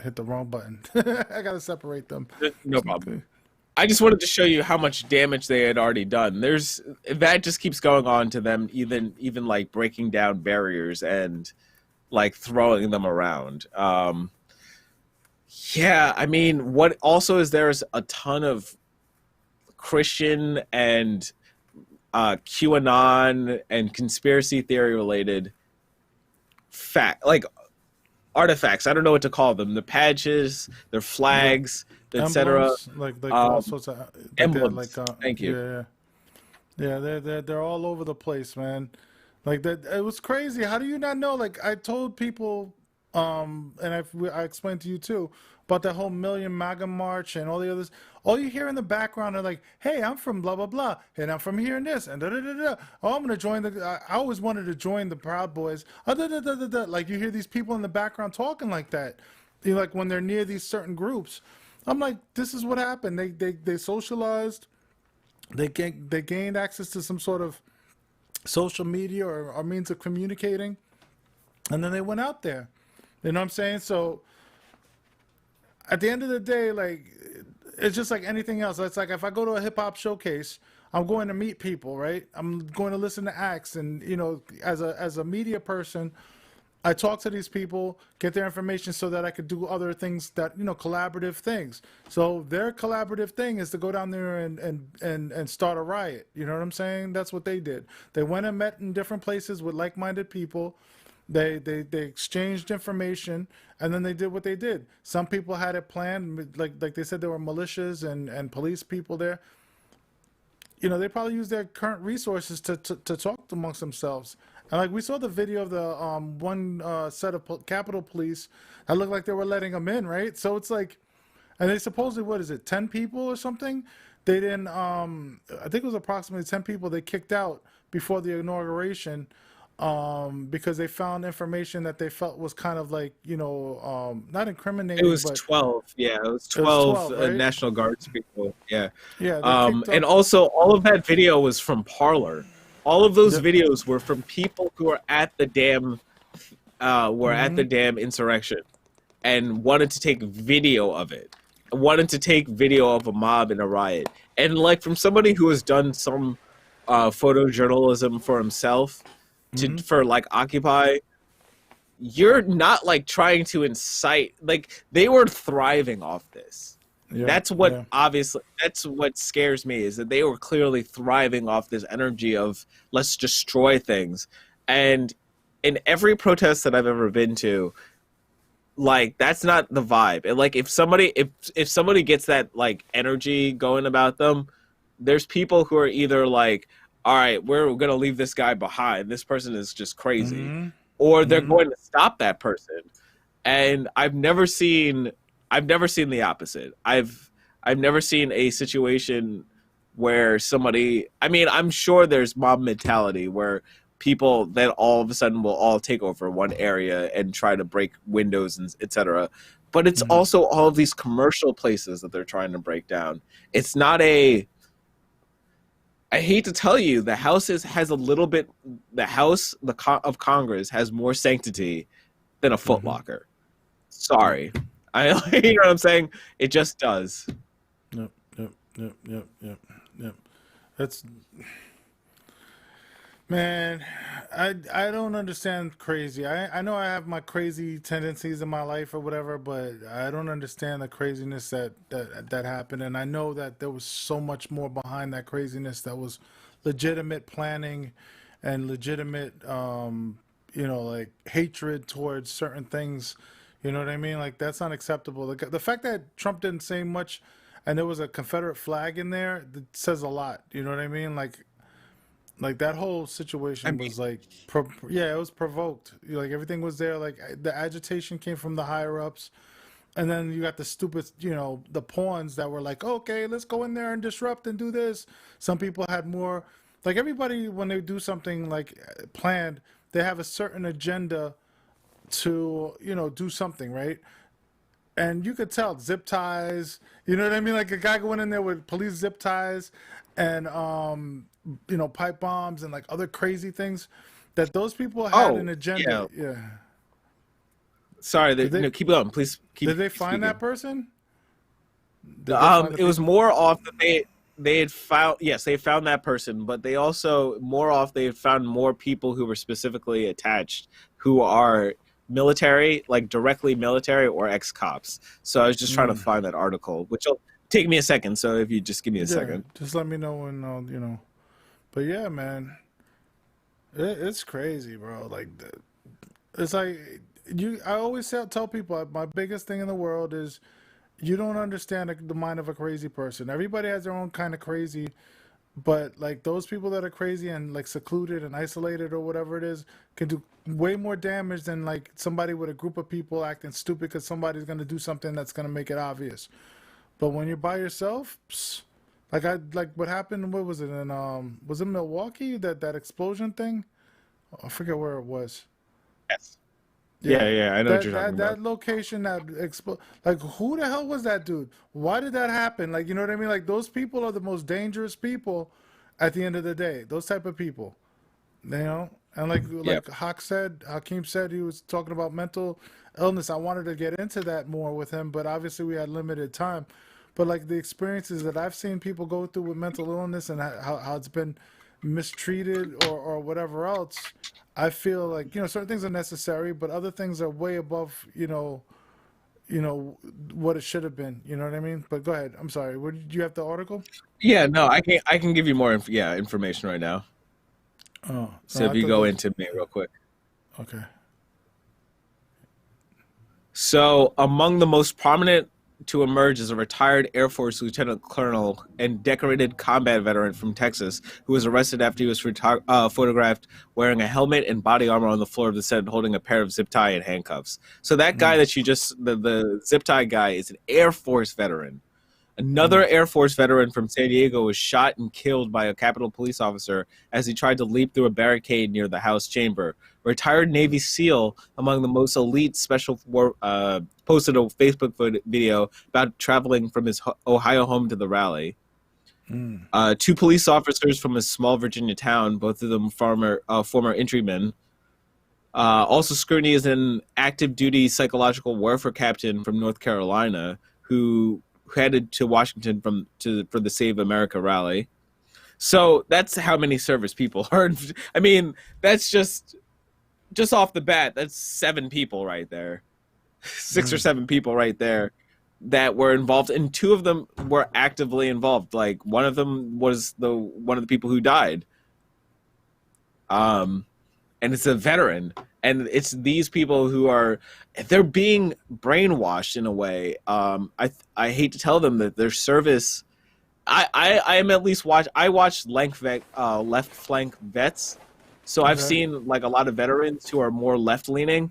hit the wrong button. I gotta separate them. No problem. I just wanted to show you how much damage they had already done. There's that just keeps going on to them, even like breaking down barriers and like throwing them around. Yeah, I mean, what also is there's a ton of Christian and QAnon and conspiracy theory related artifacts. I don't know what to call them. The patches, their flags, etc. Like all sorts of emblems. Thank you. Yeah, they're all over the place, man. Like that, it was crazy. How do you not know? Like I told people, and I explained to you too about that whole Million MAGA march and all the others. All you hear in the background are like, "Hey, I'm from blah blah blah, and I'm from here and this, and da da da da. Oh, I'm gonna join the. I always wanted to join the Proud Boys. Da da da da da. Like you hear these people in the background talking like that. You know, like when they're near these certain groups. I'm like, this is what happened. They socialized. They gained access to some sort of social media or means of communicating, and then they went out there. You know what I'm saying? So at the end of the day, like it's just like anything else. It's like if I go to a hip hop showcase, I'm going to meet people, right? I'm going to listen to acts, and you know, as a media person, I talk to these people, get their information so that I could do other things that, you know, collaborative things. So their collaborative thing is to go down there and start a riot. You know what I'm saying? That's what they did. They went and met in different places with like-minded people. They exchanged information, and then they did what they did. Some people had it planned, like they said there were militias and police people there. You know, they probably used their current resources to talk amongst themselves. And like we saw the video of the one set of Capitol Police that looked like they were letting them in, right? So it's like, and they supposedly, what is it, 10 people or something? They didn't, I think it was approximately 10 people they kicked out before the inauguration because they found information that they felt was kind of like, you know, not incriminating. It was but 12. Yeah, it was 12, right? National Guards people. Yeah. Yeah. And also, all of that video was from Parler. All of those videos were from people who were at the damn, at the damn insurrection, and wanted to take video of it, wanted to take video of a mob in a riot, and like from somebody who has done some photojournalism for himself, for like Occupy. You're not like trying to incite. Like they were thriving off this. Yeah, that's what obviously that's what scares me, is that they were clearly thriving off this energy of let's destroy things. And in every protest that I've ever been to, like that's not the vibe. And like if somebody gets that like energy going about them, there's people who are either like, all right, we're gonna leave this guy behind, this person is just crazy, or they're going to stop that person. And I've never seen the opposite. I've never seen a situation where somebody, I mean, I'm sure there's mob mentality where people then all of a sudden will all take over one area and try to break windows and etc. But it's also all of these commercial places that they're trying to break down. It's not I hate to tell you, the House of Congress has more sanctity than a Foot Locker. Sorry. You know what I'm saying? It just does. Yep. That's Man, I don't understand crazy. I know I have my crazy tendencies in my life or whatever, but I don't understand the craziness that happened. And I know that there was so much more behind that craziness that was legitimate planning and legitimate, like hatred towards certain things. You know what I mean? Like that's not acceptable. The fact that Trump didn't say much, and there was a Confederate flag in there, that says a lot. You know what I mean? Like that whole I situation mean, was like, yeah, it was provoked. Like everything was there. Like the agitation came from the higher ups, and then you got the stupid, the pawns that were like, okay, let's go in there and disrupt and do this. Some people had more. Like everybody, when they do something like planned, they have a certain agenda to, do something, right? And you could tell zip ties. You know what I mean? Like a guy going in there with police zip ties and pipe bombs and like other crazy things that those people had an oh agenda. yeah, Yeah. sorry. Did they No, keep going. Please did keep they find that speaking. person? Did they find the It was people? more off that they had found, yes, they found that person, but they also more off they had found more people who were specifically attached, who are military, like directly military or ex cops. So I was just trying to Mm. find that article, which will take me a second. So if you just give me a Yeah. second. Just let me know when But yeah, man, it's crazy, bro. Like it's like you. I always tell people my biggest thing in the world is you don't understand the mind of a crazy person. Everybody has their own kind of crazy, but like those people that are crazy and like secluded and isolated or whatever it is can do way more damage than like somebody with a group of people acting stupid because somebody's going to do something that's going to make it obvious. But when you're by yourself, like what happened, what was it in was it Milwaukee, that explosion thing? I forget where it was. Yes. Yeah, Yeah. yeah, I know what That you're talking that about. that location like who the hell was that dude? Why did that happen? Like you know what I mean? Like those people are the most dangerous people at the end of the day. Those type of people. And like Yeah. Hakim said he was talking about mental illness. I wanted to get into that more with him, but obviously we had limited time. But like the experiences that I've seen people go through with mental illness and how it's been mistreated or whatever else, I feel like certain things are necessary, but other things are way above what it should have been. You know what I mean? But go ahead. I'm sorry. What did you have the article? Yeah, no, I can give you more information right now. Oh So no, if I you thought go those. into me real quick. Okay. So, among the most prominent to emerge is a retired Air Force lieutenant colonel and decorated combat veteran from Texas who was arrested after he was photographed wearing a helmet and body armor on the floor of the Senate holding a pair of zip tie and handcuffs. So, that guy Mm, that the zip tie guy is an Air Force veteran. mm, Another Air Force veteran from San Diego was shot and killed by a Capitol police officer as he tried to leap through a barricade near the House chamber. A retired Navy SEAL, among the most elite posted a Facebook video about traveling from his Ohio home to the rally. mm, Two police officers from a small Virginia town, both of them former entrymen. Also, scrutiny is an active duty psychological warfare captain from North Carolina who headed to Washington for the Save America rally. So that's how many service people are. I mean, that's just off the bat. That's 7 people right there, 6 or 7 people right there that were involved, and 2 of them were actively involved. Like one of them was the one of the people who died. Um, and it's a veteran, and it's these people who are they're being brainwashed in a way. I hate to tell them that their service. I am at least I watched left flank vets, so I've okay. seen like a lot of veterans who are more left leaning,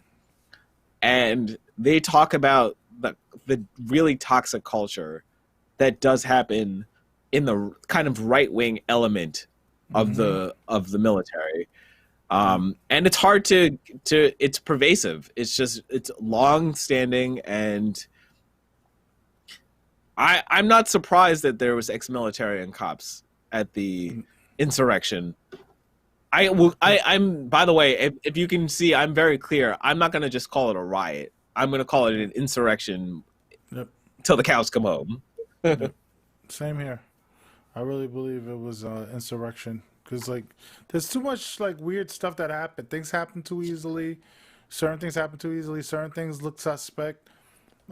and they talk about the really toxic culture that does happen in the kind of right wing element of Mm-hmm. the military. Yep. And it's hard to it's pervasive. It's long standing, and I'm not surprised that there was ex-military and cops at the insurrection. I'm by the way, if you can see, I'm very clear. I'm not going to just call it a riot. I'm going to call it an insurrection Yep. till the cows come home. Yep. Same here. I really believe it was insurrection. because like there's too much like weird stuff that happened. Things happen too easily. Certain things happen too easily. Certain things look suspect.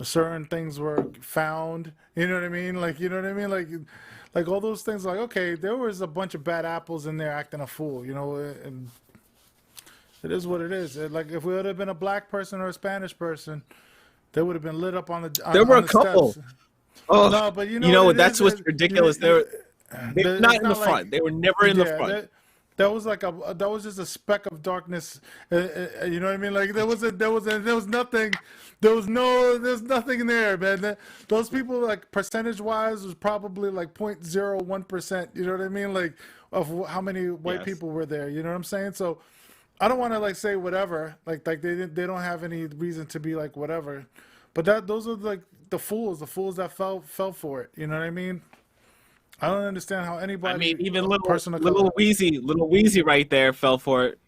Certain things were found. You know what I mean? Like you know what I mean? Like all those things. Like okay, there was a bunch of bad apples in there acting a fool. You know, and it is what it is. Like if we would have been a black person or a Spanish person, they would have been lit up on the There were on a the couple. steps. Oh, No, but you you know know what what? it That's is. what's ridiculous. They were not It's in the not like front. They were never in the yeah. front. That was like that was just a speck of darkness. You know what I mean? Like there was nothing. There's nothing there, man. Those people like percentage wise was probably like 0.01%. You know what I mean? Like of how many white Yes. people were there. You know what I'm saying? So I don't want to like say whatever. Like they don't have any reason to be like whatever. But those are like the fools that fell for it. You know what I mean? I don't understand how I mean, anybody, even person of color, little Wheezy right there fell for it.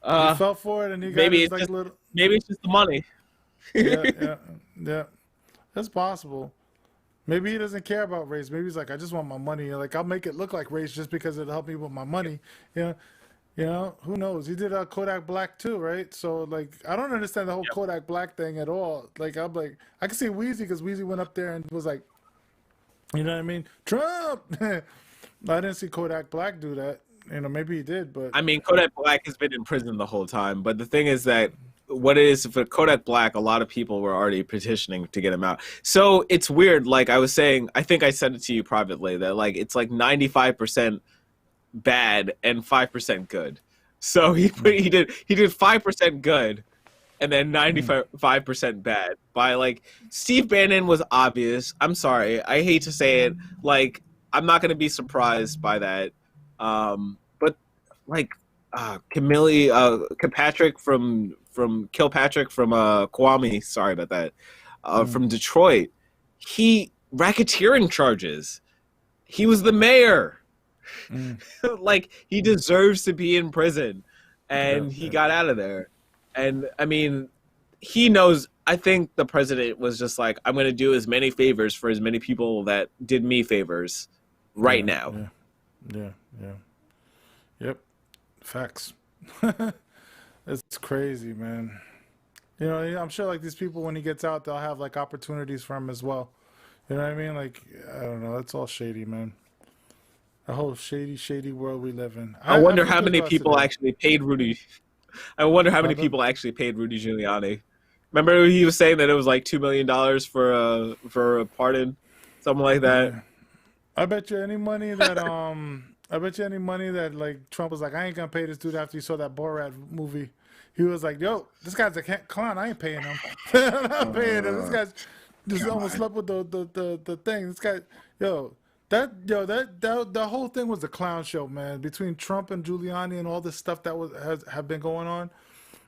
he Uh, fell for it and he got maybe his it's like just little, maybe it's just the money. yeah. That's possible. Maybe he doesn't care about race. Maybe he's like, I just want my money. Like I'll make it look like race just because it'll help me with my money. Who knows? He did Kodak Black too, right? So like, I don't understand the whole Yep. Kodak Black thing at all. Like I'm like, I can see Weezy because Weezy went up there and was like, you know what I mean? Trump. I didn't see Kodak Black do that. Maybe he did, but I mean, Kodak Black has been in prison the whole time, but the thing is that what it is for Kodak Black, a lot of people were already petitioning to get him out. So it's weird. Like I was saying, I think I said it to you privately that like it's like 95% bad and 5% good. So he did 5% good and then 95% bad. By like Steve Bannon was obvious. I'm sorry, I hate to say it. Like I'm not going to be surprised by that. But like Kilpatrick from Kilpatrick from Kwame. Sorry about that. From Detroit, he racketeering charges. He was the mayor. Like he deserves to be in prison, and he got out of there. And I mean, he knows. I think the president was just like, I'm going to do as many favors for as many people that did me favors right now. Yeah. Yep. Facts. It's crazy, man. I'm sure like these people when he gets out, they'll have like opportunities for him as well. You know what I mean? Like I don't know. It's all shady, man. The whole shady world we live in. I wonder how feel good many about people today. actually paid Rudy. I wonder how many Pardon? people actually paid Rudy Giuliani. Remember he was saying that it was like $2 million for a pardon, something like that. Yeah. I bet you any money that like Trump was like, I ain't gonna pay this dude after he saw that Borat movie. He was like, yo, this guy's a clown. I ain't paying him. I'm not paying him. This guy's just almost slept with the thing. This guy, the whole thing was a clown show, man. Between Trump and Giuliani and all this stuff that have been going on.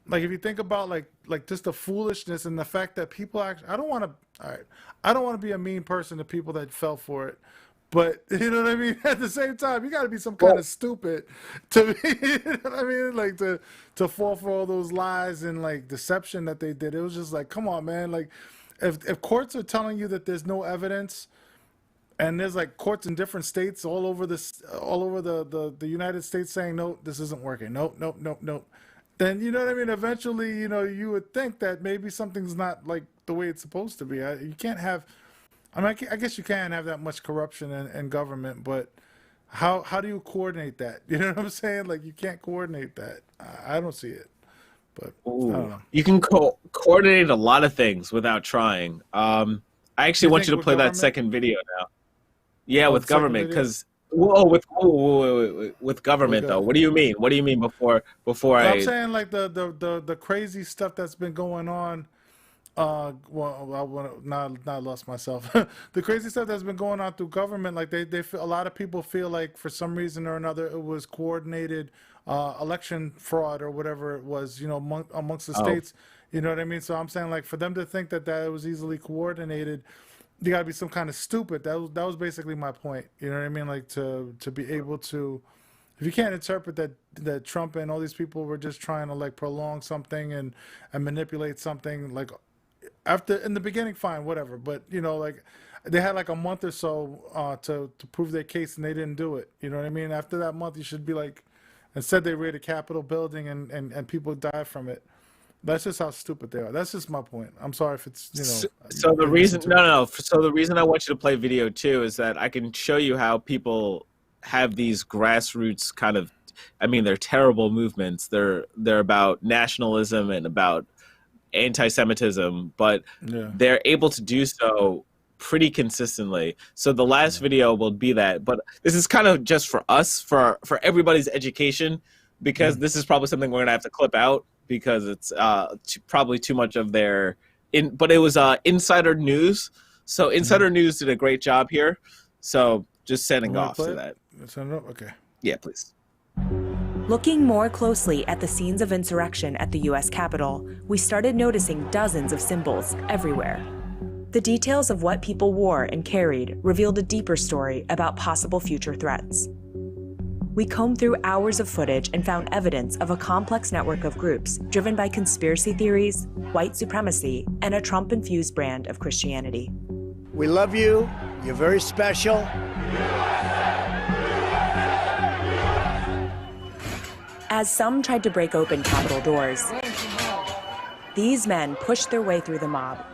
Like if you think about like just the foolishness and the fact that people actually, I don't want to be a mean person to people that fell for it. But you know what I mean? At the same time, you got to be some kind of stupid to be, you know what I mean? Like to fall for all those lies and like deception that they did. It was just like, come on, man. Like if courts are telling you that there's no evidence and there's like courts in different states all over the United States saying, no, this isn't working. Nope. Then, you know what I mean? Eventually, you would think that maybe something's not like the way it's supposed to be. You can't have, I guess you can't have that much corruption in government, but how do you coordinate that? You know what I'm saying? Like you can't coordinate that. I don't see it, but I don't Ooh. know. You can coordinate a lot of things without trying. I actually You want think you to with play that government? second video now. Yeah, Oh, with the second government, video? because with government though. Okay. What do you mean? What do you mean before I'm I? saying like the crazy stuff that's been going on. Well, I want to not lost myself. The crazy stuff that's been going on through government, like they feel, a lot of people feel like for some reason or another it was coordinated election fraud or whatever it was, amongst the Oh, states. You know what I mean? So I'm saying like for them to think that it was easily coordinated, you got to be some kind of stupid. That was basically my point. You know what I mean? Like to be able to, if you can't interpret that Trump and all these people were just trying to like prolong something and manipulate something like after in the beginning, fine, whatever. But like they had like a month or so to prove their case, and they didn't do it. You know what I mean? After that month, you should be like, instead they raided Capitol building and people died from it. That's just how stupid they are. That's just my point. I'm sorry if it's, So the reason, no. So the reason I want you to play video too is that I can show you how people have these grassroots kind of, I mean, they're terrible movements. They're about nationalism and about anti-Semitism, but they're able to do so pretty consistently. So the last video will be that, but this is kind of just for us, for everybody's education, because this is probably something we're gonna have to clip out because it's probably too much of their but it was insider news. So insider news did a great job here. So just sending off to that. Send it up? Okay. Yeah, please. Looking more closely at the scenes of insurrection at the U.S. Capitol, we started noticing dozens of symbols everywhere. The details of what people wore and carried revealed a deeper story about possible future threats. We combed through hours of footage and found evidence of a complex network of groups driven by conspiracy theories, white supremacy, and a Trump-infused brand of Christianity. We love you. You're very special. As some tried to break open Capitol doors, these men pushed their way through the mob,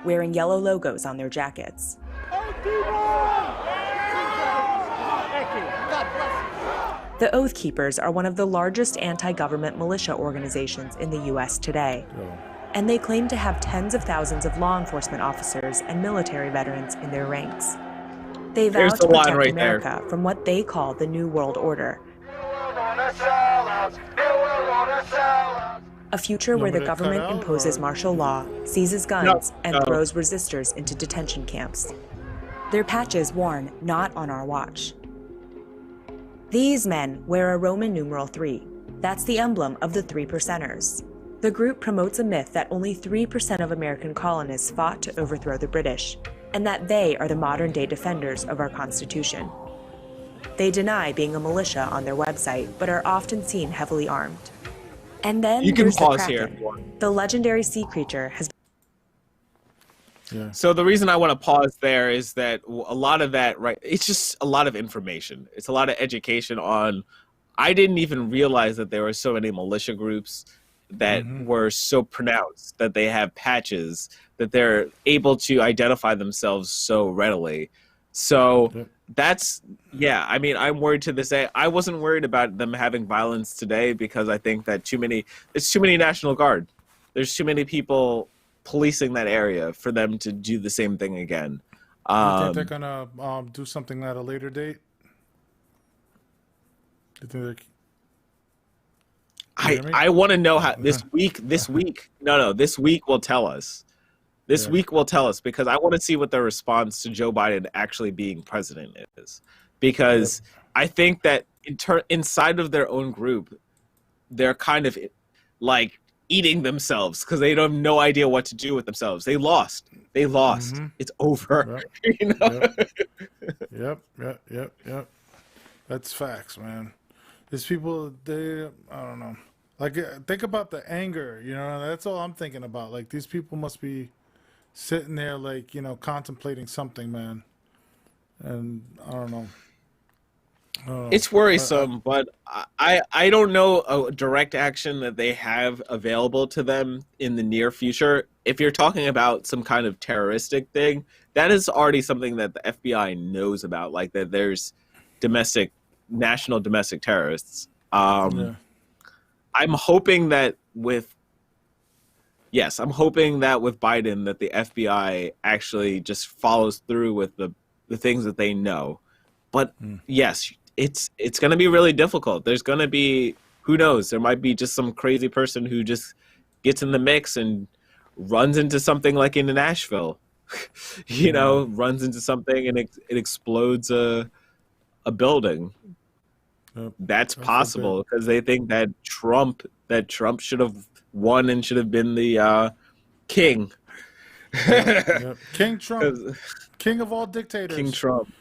wearing yellow logos on their jackets. The Oath Keepers are one of the largest anti-government militia organizations in the U.S. today, and they claim to have tens of thousands of law enforcement officers and military veterans in their ranks. They vow to protect America from what they call the New World Order, a future where the government imposes martial law, seizes guns, and throws resistors into detention camps. Their patches worn not on our watch. These men wear a Roman numeral 3. That's the emblem of the 3 Percenters. The group promotes a myth that only 3% of American colonists fought to overthrow the British, and that they are the modern-day defenders of our Constitution. They deny being a militia on their website, but are often seen heavily armed. And then you can there's pause the Kraken. here if you want. The legendary sea creature has. So the reason I want to pause there is that a lot of that, right? It's just a lot of information. It's a lot of education on. I didn't even realize that there were so many militia groups that were so pronounced, that they have patches, that they're able to identify themselves so readily. So that's, I mean, I'm worried to this day. I wasn't worried about them having violence today because I think that it's too many National Guard. There's too many people policing that area for them to do the same thing again. You think they're gonna do something at a later date? Do you think I want to know how this week will tell us. This week will tell us, because I want to see what their response to Joe Biden actually being president is. Because I think that inside of their own group, they're kind of like eating themselves because they have no idea what to do with themselves. They lost. It's over. Yep. That's facts, man. These people, I don't know. Like, think about the anger, that's all I'm thinking about. Like, these people must be sitting there, like, contemplating something, man. And I don't know. It's worrisome, but I don't know a direct action that they have available to them in the near future. If you're talking about some kind of terroristic thing, that is already something that the FBI knows about, like that there's national domestic terrorists. I'm hoping that with Biden that the FBI actually just follows through with the things that they know. But yes, it's going to be really difficult. There's going to be, who knows, there might be just some crazy person who just gets in the mix and runs into something like in Nashville, runs into something and it explodes a building. That's possible because they think that Trump should have won and should have been the king. King Trump, king of all dictators. King Trump.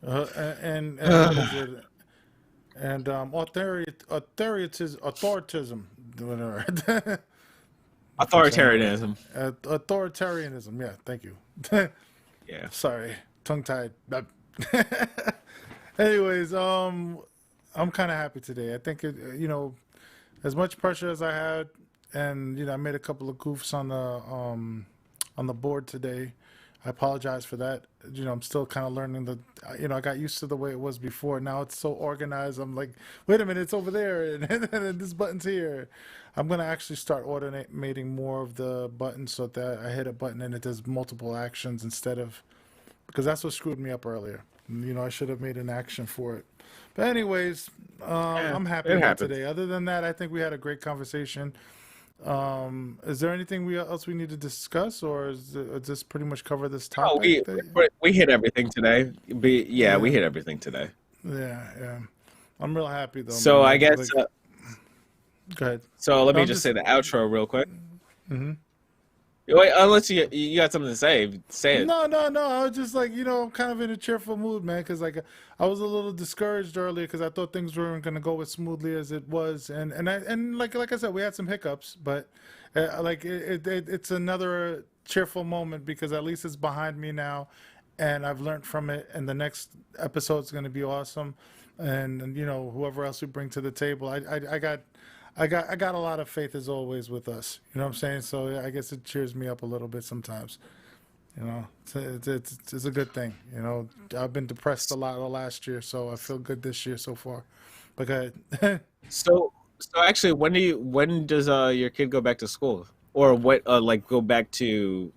And authoritism. Authoritarianism. Authoritarianism. Yeah, thank you. Yeah. Sorry. tongue-tied. Anyways, I'm kind of happy today. I think as much pressure as I had, and I made a couple of goofs on the board today. I apologize for that. I'm still kind of learning I got used to the way it was before. Now it's so organized. I'm like, wait a minute, it's over there, and this button's here. I'm gonna actually start automating more of the buttons so that I hit a button and it does multiple actions instead of, because that's what screwed me up earlier. I should have made an action for it. But anyways, I'm happy about today. Other than that, I think we had a great conversation. Is there anything else we need to discuss, or is this pretty much cover this topic? We hit everything today. We hit everything today. Yeah. I'm real happy though. So man. I guess. Go ahead. So let me just say the outro real quick. Mm-hmm. Wait, unless you got something to say it. No. I was just like, I'm kind of in a cheerful mood, man, because like I was a little discouraged earlier because I thought things weren't going to go as smoothly as it was, and like I said, we had some hiccups, but it's another cheerful moment because at least it's behind me now, and I've learned from it, and the next episode's going to be awesome, and whoever else we bring to the table, I got a lot of faith as always with us. You know what I'm saying? So I guess it cheers me up a little bit sometimes. It's a good thing. I've been depressed a lot last year, so I feel good this year so far. But go ahead. So actually, when does your kid go back to school, or what? Go back to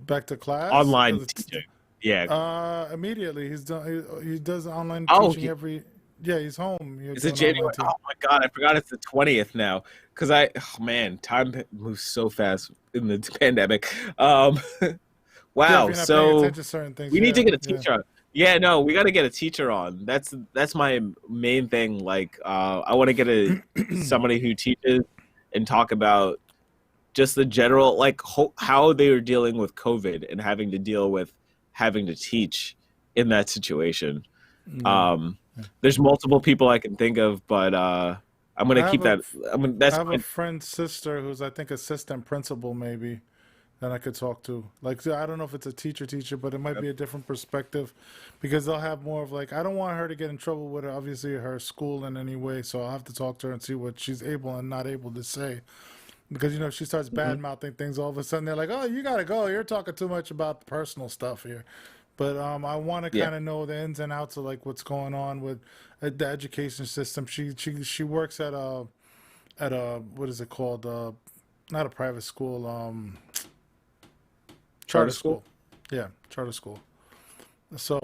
class? Online teaching. Yeah. Immediately. He does online teaching every. Yeah, he's home. Is it January? Oh my God, I forgot it's the 20th now. Because time moves so fast in the pandemic. Wow. So we need to get a teacher on. Yeah, no, we got to get a teacher on. That's my main thing. I want to get somebody who teaches and talk about just the general, how they were dealing with COVID and having to deal with having to teach in that situation. Mm-hmm. There's multiple people I can think of, but I'm gonna keep that. I have a friend's sister who's, I think, assistant principal maybe that I could talk to. I don't know if it's a teacher, but it might be a different perspective because they'll have more of I don't want her to get in trouble with obviously her school in any way, so I'll have to talk to her and see what she's able and not able to say. Because if she starts bad mouthing things, all of a sudden they're like, "Oh, you gotta go. You're talking too much about personal stuff here." But I want to kind of know the ins and outs of what's going on with the education system. She works at a what is it called? Not a private school. Charter school. Yeah, charter school. So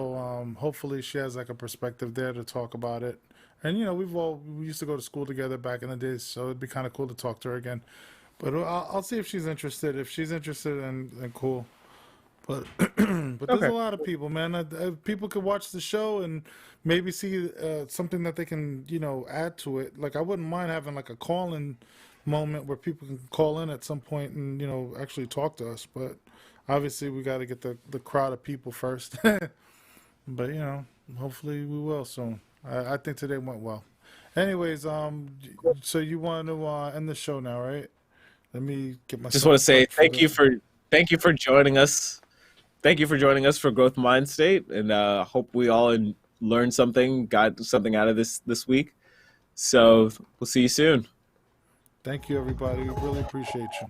hopefully she has a perspective there to talk about it. And we used to go to school together back in the days, so it'd be kind of cool to talk to her again. But I'll see if she's interested. If she's interested, then cool. But there's a lot of people, man. People could watch the show and maybe see something that they can, add to it. I wouldn't mind having a call-in moment where people can call in at some point and, actually talk to us. But obviously we got to get the crowd of people first. But, hopefully we will soon. I think today went well. Anyways, so you want to end the show now, right? Let me get my. Just want to say thank you for joining us. Thank you for joining us for Growth Mind State, and hope we all learned something, got something out of this week. So we'll see you soon. Thank you, everybody. We really appreciate you.